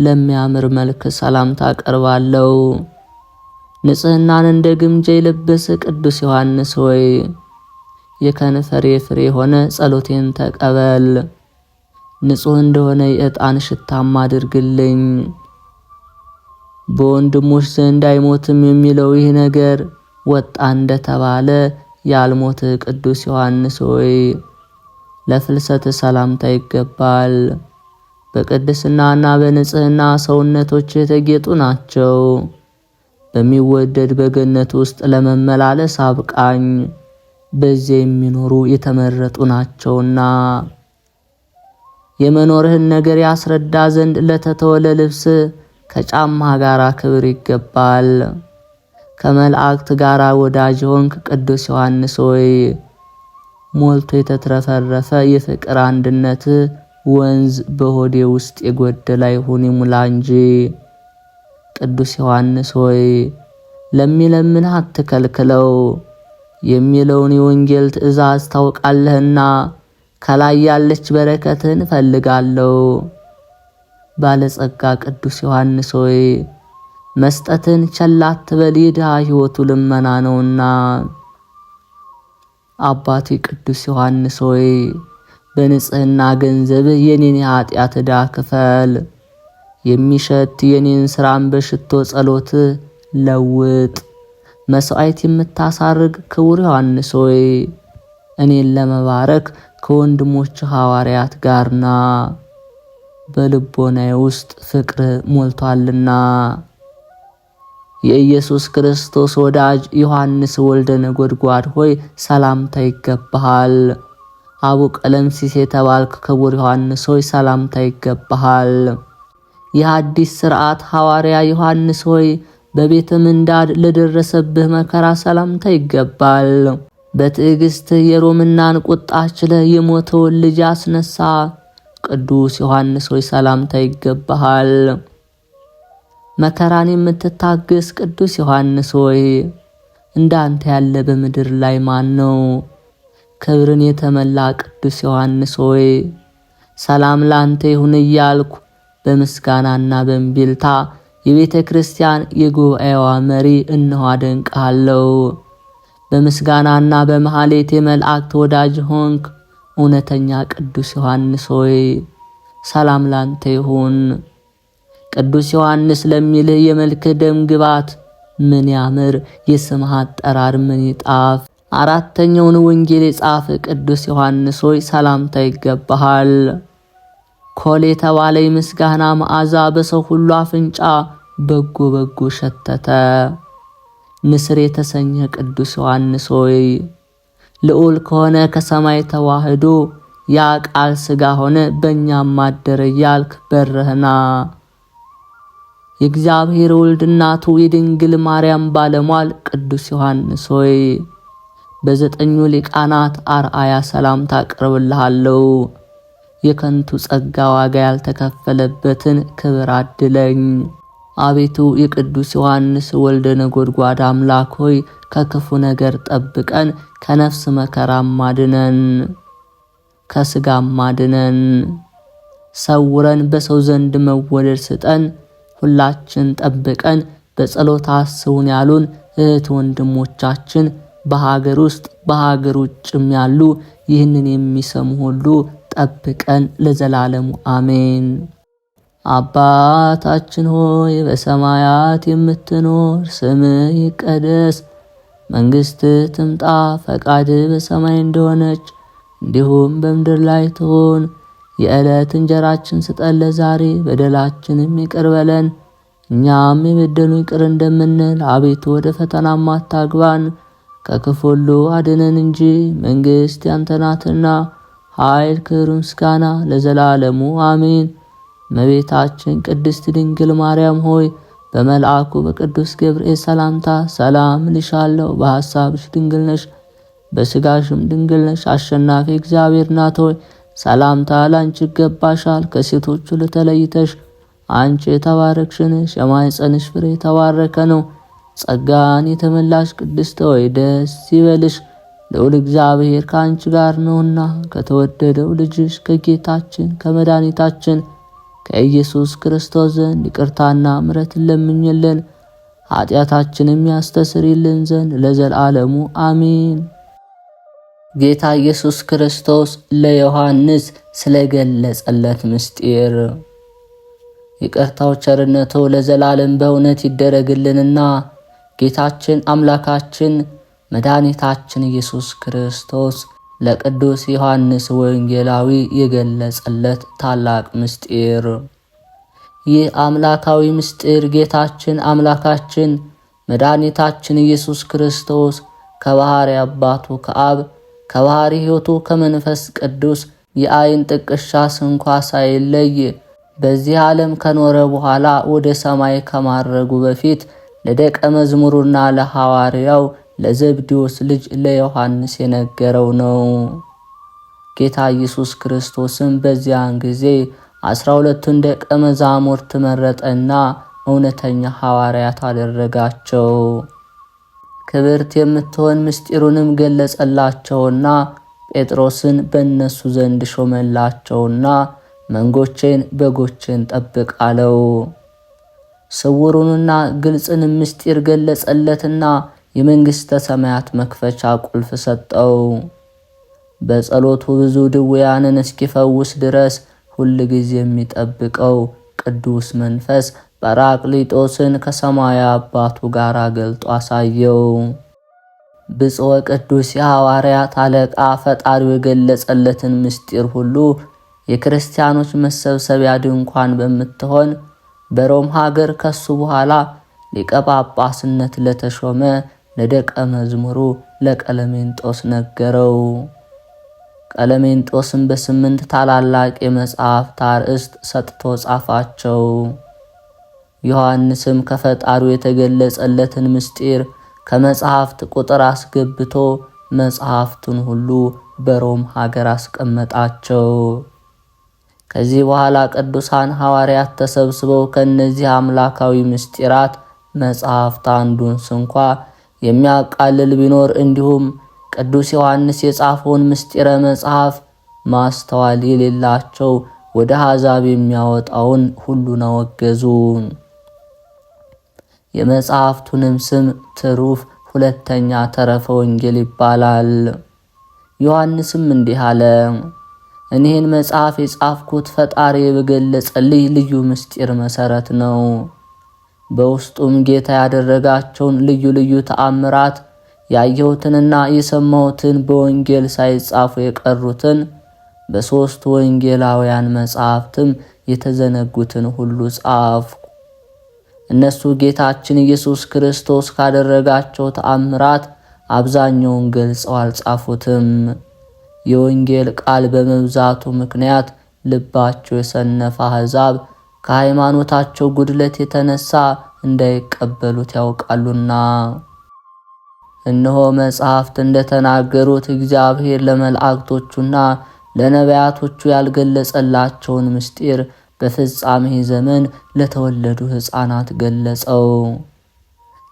ለሚያምር መልክ ሰላምታ አቀርባለሁ። ንጽሕናን እንደ ግምጃ የለበሰ ቅዱስ ዮሐንስ ሆይ የከንፈሬ ፍሬ ሆነ ጸሎቴን ተቀበል። ንጹሕ እንደሆነ የዕጣን ሽታም አድርግልኝ። በወንድሞች ዘንድ አይሞትም የሚለው ይህ ነገር ወጣ እንደተባለ ያልሞት ቅዱስ ዮሐንስ ሆይ ለፍልሰት ሰላምታ ይገባል። በቅድስናና በንጽሕና ሰውነቶች የተጌጡ ናቸው። በሚወደድ በገነት ውስጥ ለመመላለስ አብቃኝ። በዚያ የሚኖሩ የተመረጡ ናቸውና። የመኖርህን ነገር ያስረዳ ዘንድ ለተተወለ ልብስ ከጫማ ጋር ክብር ይገባል። ከመላእክት ጋር ወዳጅ ሆንክ ቅዱስ ዮሐንስ ሆይ ሞልቶ የተትረፈረፈ የፍቅር አንድነት ወንዝ በሆዴ ውስጥ የጎደለ ይሁን ይሙላ እንጂ። ቅዱስ ዮሐንስ ሆይ ለሚለምንህ አትከልክለው የሚለውን የወንጌል ትእዛዝ ታውቃለህና ከላይ ያለች በረከትን እፈልጋለሁ። ባለጸጋ ቅዱስ ዮሐንስ ሆይ መስጠትን ቸል አትበል፣ የድሃ ሕይወቱ ልመና ነውና። አባቴ ቅዱስ ዮሐንስ ሆይ በንጽሕና ገንዘብ የኔን የኃጢአት ዕዳ ክፈል። የሚሸት የኔን ሥራን በሽቶ ጸሎት ለውጥ። መሥዋዕት የምታሳርግ ክቡር ዮሐንስ ሆይ እኔን ለመባረክ ከወንድሞች ሐዋርያት ጋርና በልቦናዬ ውስጥ ፍቅር ሞልቷልና። የኢየሱስ ክርስቶስ ወዳጅ ዮሐንስ ወልደ ነጎድጓድ ሆይ ሰላምታ ይገባሃል። አቡ ቀለምሲስ የተባልክ ክቡር ዮሐንስ ሆይ ሰላምታ ይገባሃል። የሐዲስ ሥርዓት ሐዋርያ ዮሐንስ ሆይ በቤተ ምንዳድ ለደረሰብህ መከራ ሰላምታ ይገባል። በትዕግስት የሮምናን ቁጣ ችለህ የሞተውን ልጅ አስነሳ ቅዱስ ዮሐንስ ሆይ ሰላምታ ይገባሃል። መከራን የምትታገስ ቅዱስ ዮሐንስ ሆይ እንዳንተ ያለ በምድር ላይ ማን ነው? ክብርን የተመላ ቅዱስ ዮሐንስ ሆይ ሰላም ላንተ ይሁን እያልኩ በምስጋናና በእንቢልታ የቤተ ክርስቲያን የጉባኤዋ መሪ እነሆ አደንቅሃለሁ። በምስጋናና በመሐሌት የመላእክት ወዳጅ ሆንክ እውነተኛ ቅዱስ ዮሐንስ ሆይ ሰላም ላንተ ይሁን። ቅዱስ ዮሐንስ ለሚልህ የመልክህ ደም ግባት ምን ያምር፣ የስምህ አጠራር ምን ይጣፍ። አራተኛውን ወንጌል የጻፈ ቅዱስ ዮሐንስ ሆይ ሰላምታ ይገባሃል። ኮል የተባለ የምስጋና መዓዛ በሰው ሁሉ አፍንጫ በጎ በጎ ሸተተ። ንስር የተሰኘ ቅዱስ ዮሐንስ ሆይ ልዑል ከሆነ ከሰማይ ተዋህዶ ያ ቃል ሥጋ ሆነ በእኛም አደረ እያልክ በረህና። የእግዚአብሔር ወልድ እናቱ የድንግል ማርያም ባለሟል ቅዱስ ዮሐንስ ሆይ በዘጠኙ ሊቃናት አርአያ ሰላምታ አቀርብልሃለሁ። የከንቱ ጸጋ ዋጋ ያልተከፈለበትን ክብር አድለኝ። አቤቱ የቅዱስ ዮሐንስ ወልደ ነጎድጓድ አምላክ ሆይ ከክፉ ነገር ጠብቀን፣ ከነፍስ መከራም አድነን፣ ከሥጋም አድነን። ሰውረን፣ በሰው ዘንድ መወደድ ስጠን። ሁላችን ጠብቀን በጸሎት አስቡን ያሉን እህት ወንድሞቻችን በሀገር ውስጥ በሀገር ውጭም ያሉ ይህንን የሚሰሙ ሁሉ ጠብቀን ለዘላለሙ አሜን። አባታችን ሆይ በሰማያት የምትኖር፣ ስምህ ይቀደስ፣ መንግሥትህ ትምጣ፣ ፈቃድህ በሰማይ እንደሆነች እንዲሁም በምድር ላይ ትሁን። የዕለት እንጀራችን ስጠን ለዛሬ፣ በደላችንም ይቅር በለን እኛም የበደሉ ይቅር እንደምንል፣ አቤቱ ወደ ፈተናም አታግባን ከክፉ ሁሉ አድነን እንጂ መንግሥት ያንተ ናትና ኃይል፣ ክብር፣ ምስጋና ለዘላለሙ አሜን። እመቤታችን ቅድስት ድንግል ማርያም ሆይ በመልአኩ በቅዱስ ገብርኤል ሰላምታ ሰላም እልሻለሁ። በሐሳብሽ ድንግል ነሽ፣ በሥጋሽም ድንግል ነሽ። አሸናፊ እግዚአብሔር እናት ሆይ ሰላምታ ላንቺ ይገባሻል። ከሴቶች ሁሉ ተለይተሽ አንቺ የተባረክሽ ነሽ፣ የማኅፀንሽ ፍሬ የተባረከ ነው። ጸጋን የተመላሽ ቅድስት ሆይ ደስ ይበልሽ፣ ልዑል እግዚአብሔር ከአንቺ ጋር ነውና ከተወደደው ልጅሽ ከጌታችን ከመድኃኒታችን ከኢየሱስ ክርስቶስ ዘንድ ይቅርታና ምሕረትን ለምኝልን ኃጢአታችንም ያስተሰርይልን ዘንድ ለዘላለሙ አሜን። ጌታ ኢየሱስ ክርስቶስ ለዮሐንስ ስለገለጸለት ምስጢር ይቅርታው ቸርነቱ ለዘላለም በእውነት ይደረግልንና ጌታችን አምላካችን መድኃኒታችን ኢየሱስ ክርስቶስ ለቅዱስ ዮሐንስ ወንጌላዊ የገለጸለት ታላቅ ምስጢር። ይህ አምላካዊ ምስጢር ጌታችን አምላካችን መድኃኒታችን ኢየሱስ ክርስቶስ ከባሕሪ አባቱ ከአብ ከባሕሪ ሕይወቱ ከመንፈስ ቅዱስ የአይን ጥቅሻ ስንኳ ሳይለይ በዚህ ዓለም ከኖረ በኋላ ወደ ሰማይ ከማረጉ በፊት ለደቀ መዝሙሩና ለሐዋርያው ለዘብዴዎስ ልጅ ለዮሐንስ የነገረው ነው። ጌታ ኢየሱስ ክርስቶስም በዚያን ጊዜ 12ቱን ደቀ መዛሙርት መረጠና እውነተኛ ሐዋርያት አደረጋቸው። ክብርት የምትሆን ምስጢሩንም ገለጸላቸውና ጴጥሮስን በእነሱ ዘንድ ሾመላቸውና መንጎቼን በጎቼን ጠብቅ አለው። ስውሩንና ግልጽን ምስጢር ገለጸለትና የመንግሥተ ሰማያት መክፈቻ ቁልፍ ሰጠው። በጸሎቱ ብዙ ድውያንን እስኪፈውስ ድረስ ሁል ጊዜ የሚጠብቀው ቅዱስ መንፈስ ጰራቅሊጦስን ከሰማያዊ አባቱ ጋር ገልጦ አሳየው። ብፁዕ ቅዱስ የሐዋርያት አለቃ ፈጣሪው የገለጸለትን ምስጢር ሁሉ የክርስቲያኖች መሰብሰቢያ ድንኳን በምትሆን በሮም ሀገር ከሱ በኋላ ሊቀ ጳጳስነት ለተሾመ ለደቀ መዝሙሩ ለቀለሜንጦስ ነገረው። ቀለሜንጦስም በ8 ታላላቅ የመጽሐፍት አርእስት ሰጥቶ ጻፋቸው። ዮሐንስም ከፈጣሪው የተገለጸለትን ምስጢር ከመጽሐፍት ቁጥር አስገብቶ መጽሐፍቱን ሁሉ በሮም ሀገር አስቀመጣቸው። ከዚህ በኋላ ቅዱሳን ሐዋርያት ተሰብስበው ከነዚህ አምላካዊ ምስጢራት መጽሐፍት አንዱን ስንኳ የሚያቃልል ቢኖር እንዲሁም ቅዱስ ዮሐንስ የጻፈውን ምስጢረ መጽሐፍ ማስተዋል የሌላቸው ወደ አሕዛብ የሚያወጣውን ሁሉን አወገዙ። የመጽሐፍቱንም ስም ትሩፍ፣ ሁለተኛ ተረፈ ወንጌል ይባላል። ዮሐንስም እንዲህ አለ። እኔን መጽሐፍ የጻፍኩት ፈጣሪ በገለጸልኝ ልዩ ምስጢር መሰረት ነው። በውስጡም ጌታ ያደረጋቸውን ልዩ ልዩ ተአምራት ያየሁትንና የሰማሁትን በወንጌል ሳይጻፉ የቀሩትን በ3 ወንጌላውያን መጽሐፍትም የተዘነጉትን ሁሉ ጻፍኩ። እነሱ ጌታችን ኢየሱስ ክርስቶስ ካደረጋቸው ተአምራት አብዛኛውን ገልጸው አልጻፉትም። የወንጌል ቃል በመብዛቱ ምክንያት ልባቸው የሰነፈ አሕዛብ ከሃይማኖታቸው ጉድለት የተነሳ እንዳይቀበሉት ያውቃሉና። እነሆ መጽሐፍት እንደተናገሩት እግዚአብሔር ለመላእክቶቹና ለነቢያቶቹ ያልገለጸላቸውን ምስጢር በፍጻሜ ዘመን ለተወለዱ ሕፃናት ገለጸው።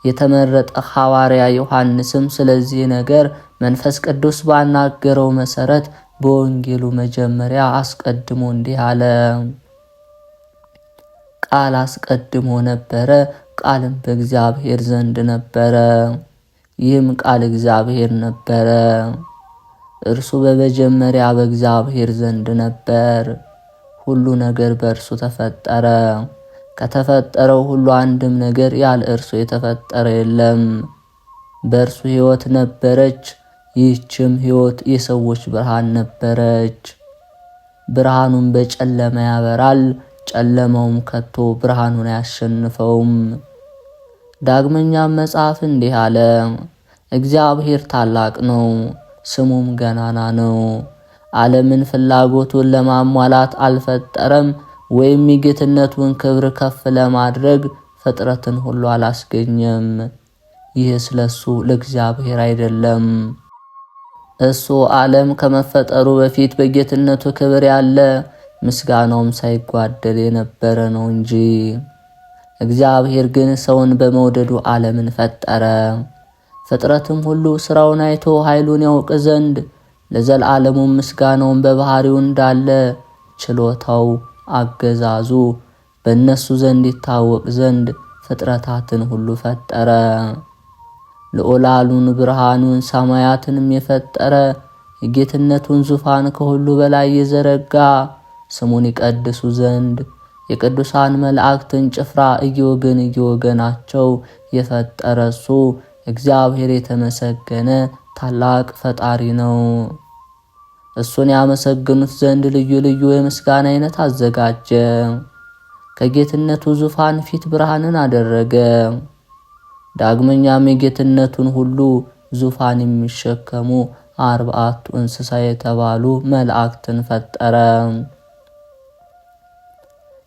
የተመረጠ ሐዋርያ ዮሐንስም ስለዚህ ነገር መንፈስ ቅዱስ ባናገረው መሰረት በወንጌሉ መጀመሪያ አስቀድሞ እንዲህ አለ። ቃል አስቀድሞ ነበረ፣ ቃልም በእግዚአብሔር ዘንድ ነበረ፣ ይህም ቃል እግዚአብሔር ነበረ። እርሱ በመጀመሪያ በእግዚአብሔር ዘንድ ነበር። ሁሉ ነገር በእርሱ ተፈጠረ። ከተፈጠረው ሁሉ አንድም ነገር ያለ እርሱ የተፈጠረ የለም። በእርሱ ሕይወት ነበረች፣ ይህችም ሕይወት የሰዎች ብርሃን ነበረች። ብርሃኑም በጨለማ ያበራል፣ ጨለማውም ከቶ ብርሃኑን አያሸንፈውም። ዳግመኛም መጽሐፍ እንዲህ አለ። እግዚአብሔር ታላቅ ነው፣ ስሙም ገናና ነው። ዓለምን ፍላጎቱን ለማሟላት አልፈጠረም፣ ወይም የጌትነቱን ክብር ከፍ ለማድረግ ፍጥረትን ሁሉ አላስገኘም። ይህ ስለሱ ለእግዚአብሔር አይደለም። እሱ ዓለም ከመፈጠሩ በፊት በጌትነቱ ክብር ያለ ምስጋናውም ሳይጓደል የነበረ ነው እንጂ። እግዚአብሔር ግን ሰውን በመውደዱ ዓለምን ፈጠረ። ፍጥረትም ሁሉ ሥራውን አይቶ ኃይሉን ያውቅ ዘንድ ለዘላለሙ ምስጋናውን በባህሪው እንዳለ ችሎታው፣ አገዛዙ በእነሱ ዘንድ ይታወቅ ዘንድ ፍጥረታትን ሁሉ ፈጠረ። ልዑላሉን ብርሃኑን ሰማያትንም የፈጠረ የጌትነቱን ዙፋን ከሁሉ በላይ የዘረጋ ስሙን ይቀድሱ ዘንድ የቅዱሳን መላእክትን ጭፍራ እየወገናቸው የፈጠረ እሱ እግዚአብሔር የተመሰገነ ታላቅ ፈጣሪ ነው። እሱን ያመሰግኑት ዘንድ ልዩ ልዩ የምስጋና አይነት አዘጋጀ። ከጌትነቱ ዙፋን ፊት ብርሃንን አደረገ። ዳግመኛም የጌትነቱን ሁሉ ዙፋን የሚሸከሙ 4 እንስሳ የተባሉ መላእክትን ፈጠረ።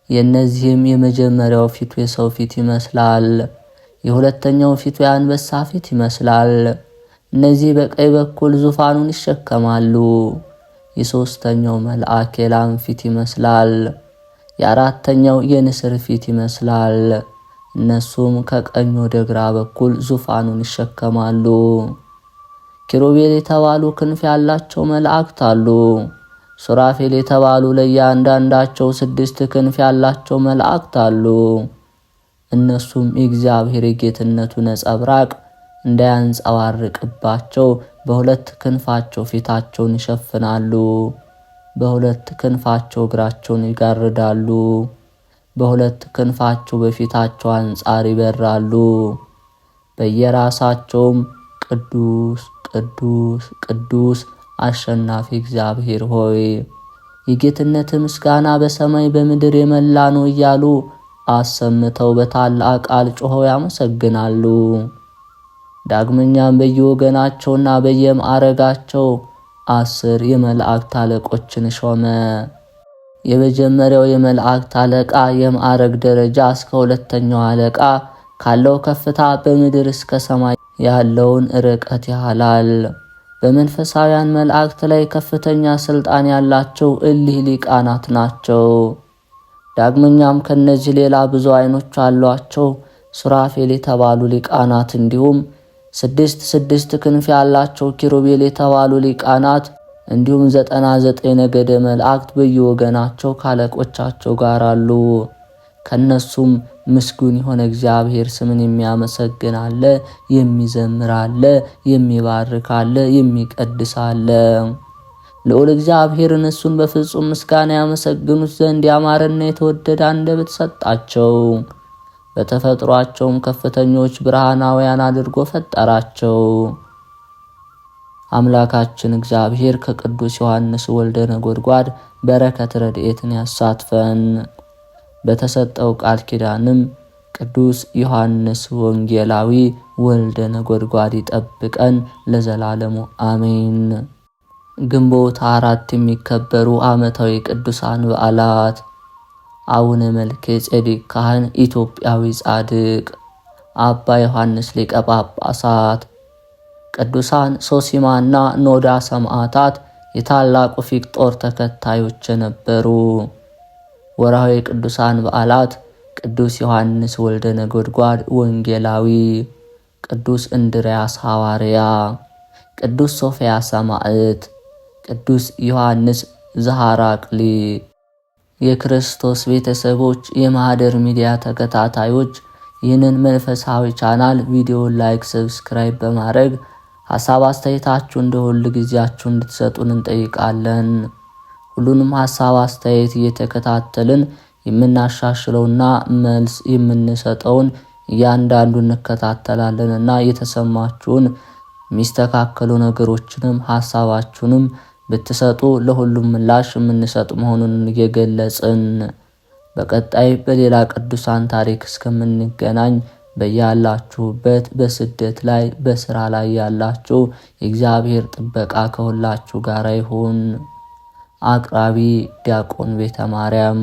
የእነዚህም የመጀመሪያው ፊቱ የሰው ፊት ይመስላል፣ የሁለተኛው ፊቱ የአንበሳ ፊት ይመስላል። እነዚህ በቀኝ በኩል ዙፋኑን ይሸከማሉ። የሦስተኛው መልአክ የላም ፊት ይመስላል፣ የአራተኛው የንስር ፊት ይመስላል። እነሱም ከቀኝ ወደ ግራ በኩል ዙፋኑን ይሸከማሉ። ኪሩቤል የተባሉ ክንፍ ያላቸው መላእክት አሉ። ሱራፌል የተባሉ ለእያንዳንዳቸው 6 ክንፍ ያላቸው መላእክት አሉ። እነሱም የእግዚአብሔር የጌትነቱ ነጸብራቅ እንዳያንጸባርቅባቸው በሁለት ክንፋቸው ፊታቸውን ይሸፍናሉ፣ በሁለት ክንፋቸው እግራቸውን ይጋርዳሉ፣ በሁለት ክንፋቸው በፊታቸው አንጻር ይበራሉ። በየራሳቸውም ቅዱስ ቅዱስ ቅዱስ አሸናፊ እግዚአብሔር ሆይ የጌትነት ምስጋና በሰማይ በምድር የመላ ነው እያሉ አሰምተው በታላቅ ቃል ጮኸው ያመሰግናሉ። ዳግመኛም በየወገናቸውና በየማዕረጋቸው 10 የመላእክት አለቆችን ሾመ። የመጀመሪያው የመላእክት አለቃ የማዕረግ ደረጃ እስከ ሁለተኛው አለቃ ካለው ከፍታ በምድር እስከ ሰማይ ያለውን ርቀት ያህላል። በመንፈሳውያን መላእክት ላይ ከፍተኛ ስልጣን ያላቸው እሊህ ሊቃናት ናቸው። ዳግመኛም ከነዚህ ሌላ ብዙ አይኖች አሏቸው። ሱራፌል የተባሉ ሊቃናት እንዲሁም 6 ክንፍ ያላቸው ኪሩቤል የተባሉ ሊቃናት እንዲሁም 99 ነገደ መላእክት በየወገናቸው ካለቆቻቸው ጋር አሉ። ከነሱም ምስጉን የሆነ እግዚአብሔር ስምን የሚያመሰግን አለ፣ የሚዘምር አለ፣ የሚባርክ አለ፣ የሚቀድስ አለ። ልዑል እግዚአብሔርን እሱን በፍጹም ምስጋና ያመሰግኑት ዘንድ ያማረና የተወደደ አንደበት ሰጣቸው። በተፈጥሯቸውም ከፍተኞች ብርሃናውያን አድርጎ ፈጠራቸው። አምላካችን እግዚአብሔር ከቅዱስ ዮሐንስ ወልደ ነጎድጓድ በረከት ረድኤትን ያሳትፈን። በተሰጠው ቃል ኪዳንም ቅዱስ ዮሐንስ ወንጌላዊ ወልደ ነጎድጓድ ይጠብቀን ለዘላለሙ አሜን። ግንቦት 4 የሚከበሩ ዓመታዊ ቅዱሳን በዓላት አቡነ መልከ ጼዴቅ ካህን ኢትዮጵያዊ ጻድቅ፣ አባ ዮሐንስ ሊቀ ጳጳሳት፣ ቅዱሳን ሶሲማና ኖዳ ሰማዕታት የታላቁ ፊቅጦር ተከታዮች ነበሩ። ወርሃዊ ቅዱሳን በዓላት ቅዱስ ዮሐንስ ወልደ ነጎድጓድ ወንጌላዊ፣ ቅዱስ እንድርያስ ሐዋርያ፣ ቅዱስ ሶፊያ ሰማዕት፣ ቅዱስ ዮሐንስ ዘሐራቅሊ። የክርስቶስ ቤተሰቦች፣ የማህደር ሚዲያ ተከታታዮች ይህንን መንፈሳዊ ቻናል ቪዲዮ ላይክ፣ ሰብስክራይብ በማድረግ ሐሳብ አስተያየታችሁ እንደ ሁል ጊዜያችሁ እንድትሰጡን እንጠይቃለን። ሁሉንም ሐሳብ አስተያየት እየተከታተልን የምናሻሽለውና መልስ የምንሰጠውን እያንዳንዱን እንከታተላለንና የተሰማችሁን የሚስተካከሉ ነገሮችንም ሐሳባችሁንም ብትሰጡ ለሁሉም ምላሽ የምንሰጥ መሆኑን እየገለጽን በቀጣይ በሌላ ቅዱሳን ታሪክ እስከምንገናኝ በያላችሁበት በስደት ላይ በስራ ላይ ያላችሁ የእግዚአብሔር ጥበቃ ከሁላችሁ ጋር ይሁን። አቅራቢ ዲያቆን ቤተ ማርያም